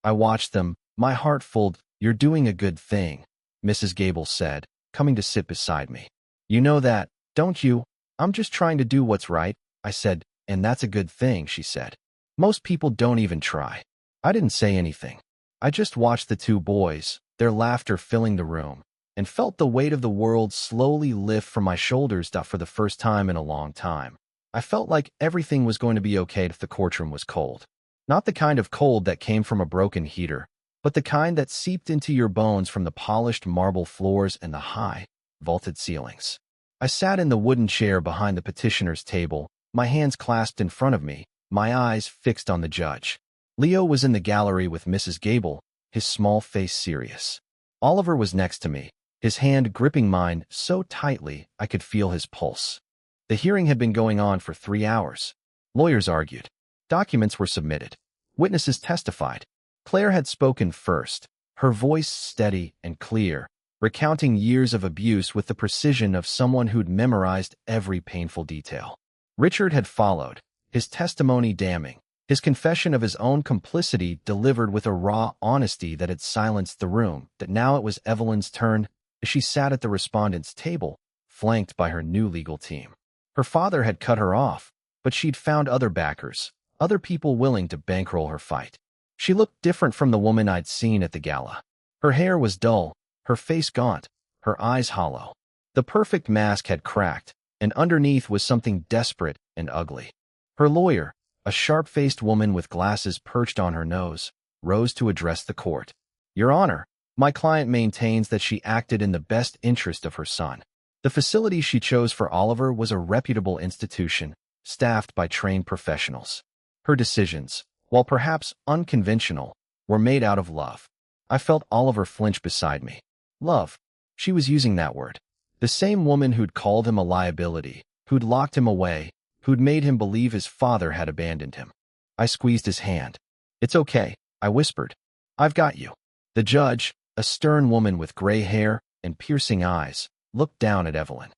I watched them, my heart full. You're doing a good thing, Mrs. Gable said, coming to sit beside me. You know that, don't you? I'm just trying to do what's right, I said, and that's a good thing, she said. Most people don't even try. I didn't say anything. I just watched the two boys, their laughter filling the room, and felt the weight of the world slowly lift from my shoulders. For the first time in a long time, I felt like everything was going to be okay if the courtroom was cold. Not the kind of cold that came from a broken heater, but the kind that seeped into your bones from the polished marble floors and the high, vaulted ceilings. I sat in the wooden chair behind the petitioner's table, my hands clasped in front of me, my eyes fixed on the judge. Leo was in the gallery with Mrs. Gable, his small face serious. Oliver was next to me, his hand gripping mine so tightly I could feel his pulse. The hearing had been going on for 3 hours. Lawyers argued. Documents were submitted. Witnesses testified. Claire had spoken first, her voice steady and clear, recounting years of abuse with the precision of someone who'd memorized every painful detail. Richard had followed, his testimony damning, his confession of his own complicity delivered with a raw honesty that had silenced the room. That now it was Evelyn's turn as she sat at the respondent's table, flanked by her new legal team. Her father had cut her off, but she'd found other backers, other people willing to bankroll her fight. She looked different from the woman I'd seen at the gala. Her hair was dull, her face gaunt, her eyes hollow. The perfect mask had cracked, and underneath was something desperate and ugly. Her lawyer, a sharp-faced woman with glasses perched on her nose, rose to address the court. Your Honor, my client maintains that she acted in the best interest of her son. The facility she chose for Oliver was a reputable institution, staffed by trained professionals. Her decisions, while perhaps unconventional, were made out of love. I felt Oliver flinch beside me. Love. She was using that word. The same woman who'd called him a liability, who'd locked him away, who'd made him believe his father had abandoned him. I squeezed his hand. It's okay, I whispered. I've got you. The judge, a stern woman with gray hair and piercing eyes, looked down at Evelyn.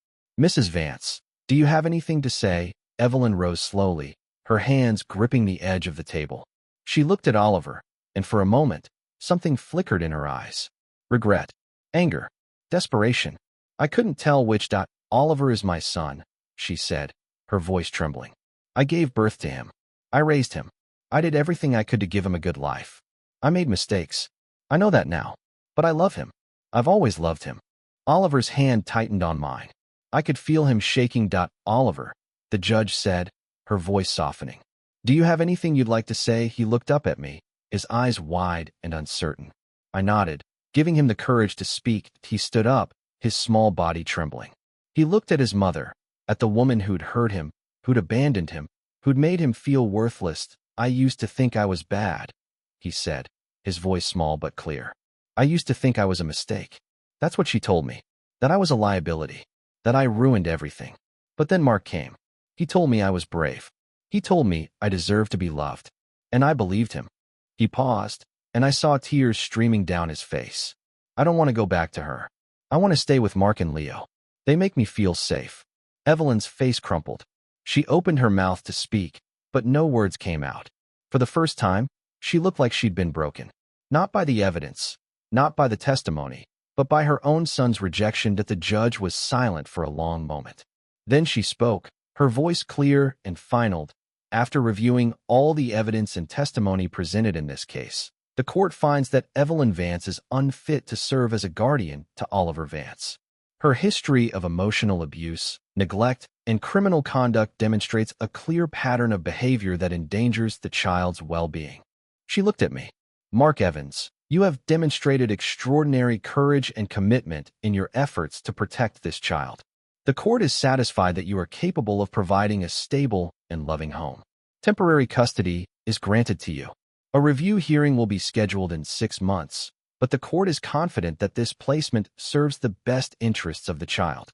Mrs. Vance, do you have anything to say? Evelyn rose slowly, her hands gripping the edge of the table. She looked at Oliver, and for a moment, something flickered in her eyes. Regret, anger, desperation. I couldn't tell which. Oliver is my son, she said, her voice trembling. I gave birth to him. I raised him. I did everything I could to give him a good life. I made mistakes. I know that now. But I love him. I've always loved him. Oliver's hand tightened on mine. I could feel him shaking. Oliver, the judge said, her voice softening. Do you have anything you'd like to say? He looked up at me, his eyes wide and uncertain. I nodded, giving him the courage to speak. He stood up, his small body trembling. He looked at his mother, at the woman who'd hurt him, who'd abandoned him, who'd made him feel worthless. I used to think I was bad, he said, his voice small but clear. I used to think I was a mistake. That's what she told me, that I was a liability, that I ruined everything. But then Mark came. He told me I was brave. He told me I deserved to be loved. And I believed him. He paused, and I saw tears streaming down his face. I don't want to go back to her. I want to stay with Mark and Leo. They make me feel safe. Evelyn's face crumpled. She opened her mouth to speak, but no words came out. For the first time, she looked like she'd been broken. Not by the evidence, not by the testimony, but by her own son's rejection. That the judge was silent for a long moment. Then she spoke, her voice clear and final. After reviewing all the evidence and testimony presented in this case, the court finds that Evelyn Vance is unfit to serve as a guardian to Oliver Vance. Her history of emotional abuse, neglect, and criminal conduct demonstrates a clear pattern of behavior that endangers the child's well-being. She looked at me. Mark Evans, you have demonstrated extraordinary courage and commitment in your efforts to protect this child. The court is satisfied that you are capable of providing a stable and loving home. Temporary custody is granted to you. A review hearing will be scheduled in 6 months, but the court is confident that this placement serves the best interests of the child.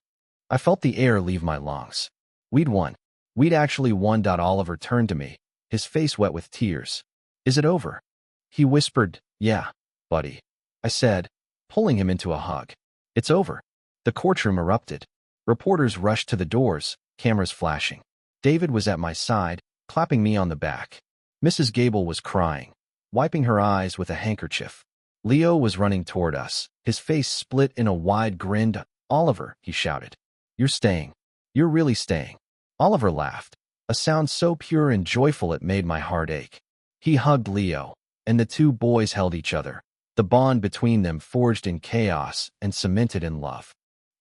I felt the air leave my lungs. We'd won. We'd actually won. Oliver turned to me, his face wet with tears. Is it over? He whispered, yeah, buddy, I said, pulling him into a hug. It's over. The courtroom erupted. Reporters rushed to the doors, cameras flashing. David was at my side, clapping me on the back. Mrs. Gable was crying, wiping her eyes with a handkerchief. Leo was running toward us, his face split in a wide grin. Oliver, he shouted. You're staying. You're really staying. Oliver laughed, a sound so pure and joyful it made my heart ache. He hugged Leo, and the two boys held each other, the bond between them forged in chaos and cemented in love.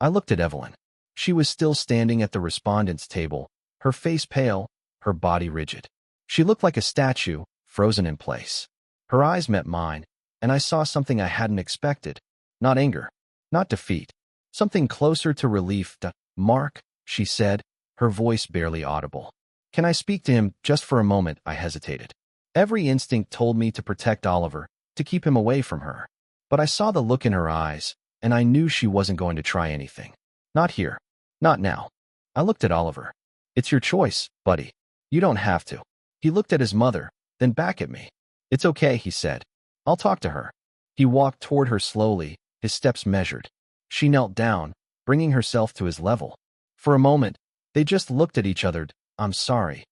I looked at Evelyn. She was still standing at the respondent's table, her face pale, her body rigid. She looked like a statue, frozen in place. Her eyes met mine, and I saw something I hadn't expected. Not anger, not defeat, something closer to relief. Mark, she said, her voice barely audible. Can I speak to him just for a moment? I hesitated. Every instinct told me to protect Oliver, to keep him away from her. But I saw the look in her eyes, and I knew she wasn't going to try anything. Not here. Not now. I looked at Oliver. It's your choice, buddy. You don't have to. He looked at his mother, then back at me. It's okay, he said. I'll talk to her. He walked toward her slowly, his steps measured. She knelt down, bringing herself to his level. For a moment, they just looked at each other. I'm sorry,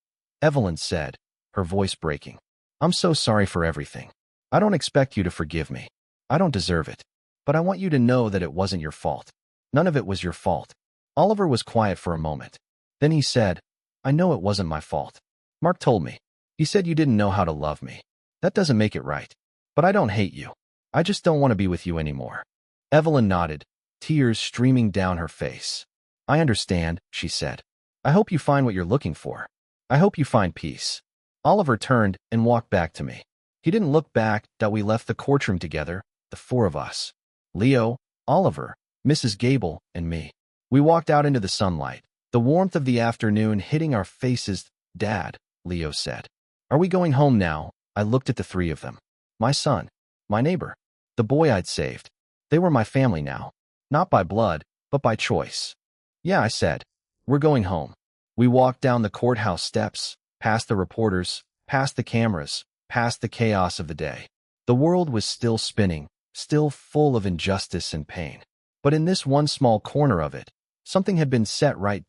Evelyn said, her voice breaking. I'm so sorry for everything. I don't expect you to forgive me. I don't deserve it. But I want you to know that it wasn't your fault. None of it was your fault. Oliver was quiet for a moment. Then he said, I know it wasn't my fault. Mark told me. He said you didn't know how to love me. That doesn't make it right. But I don't hate you. I just don't want to be with you anymore. Evelyn nodded, tears streaming down her face. I understand, she said. I hope you find what you're looking for. I hope you find peace. Oliver turned and walked back to me. He didn't look back that we left the courtroom together, the four of us. Leo, Oliver, Mrs. Gable, and me. We walked out into the sunlight, the warmth of the afternoon hitting our faces. Dad, Leo said. Are we going home now? I looked at the three of them. My son, my neighbor, the boy I'd saved. They were my family now. Not by blood, but by choice. Yeah, I said. We're going home. We walked down the courthouse steps, past the reporters, past the cameras, past the chaos of the day. The world was still spinning, still full of injustice and pain. But in this one small corner of it, something had been set right,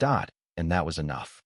and that was enough.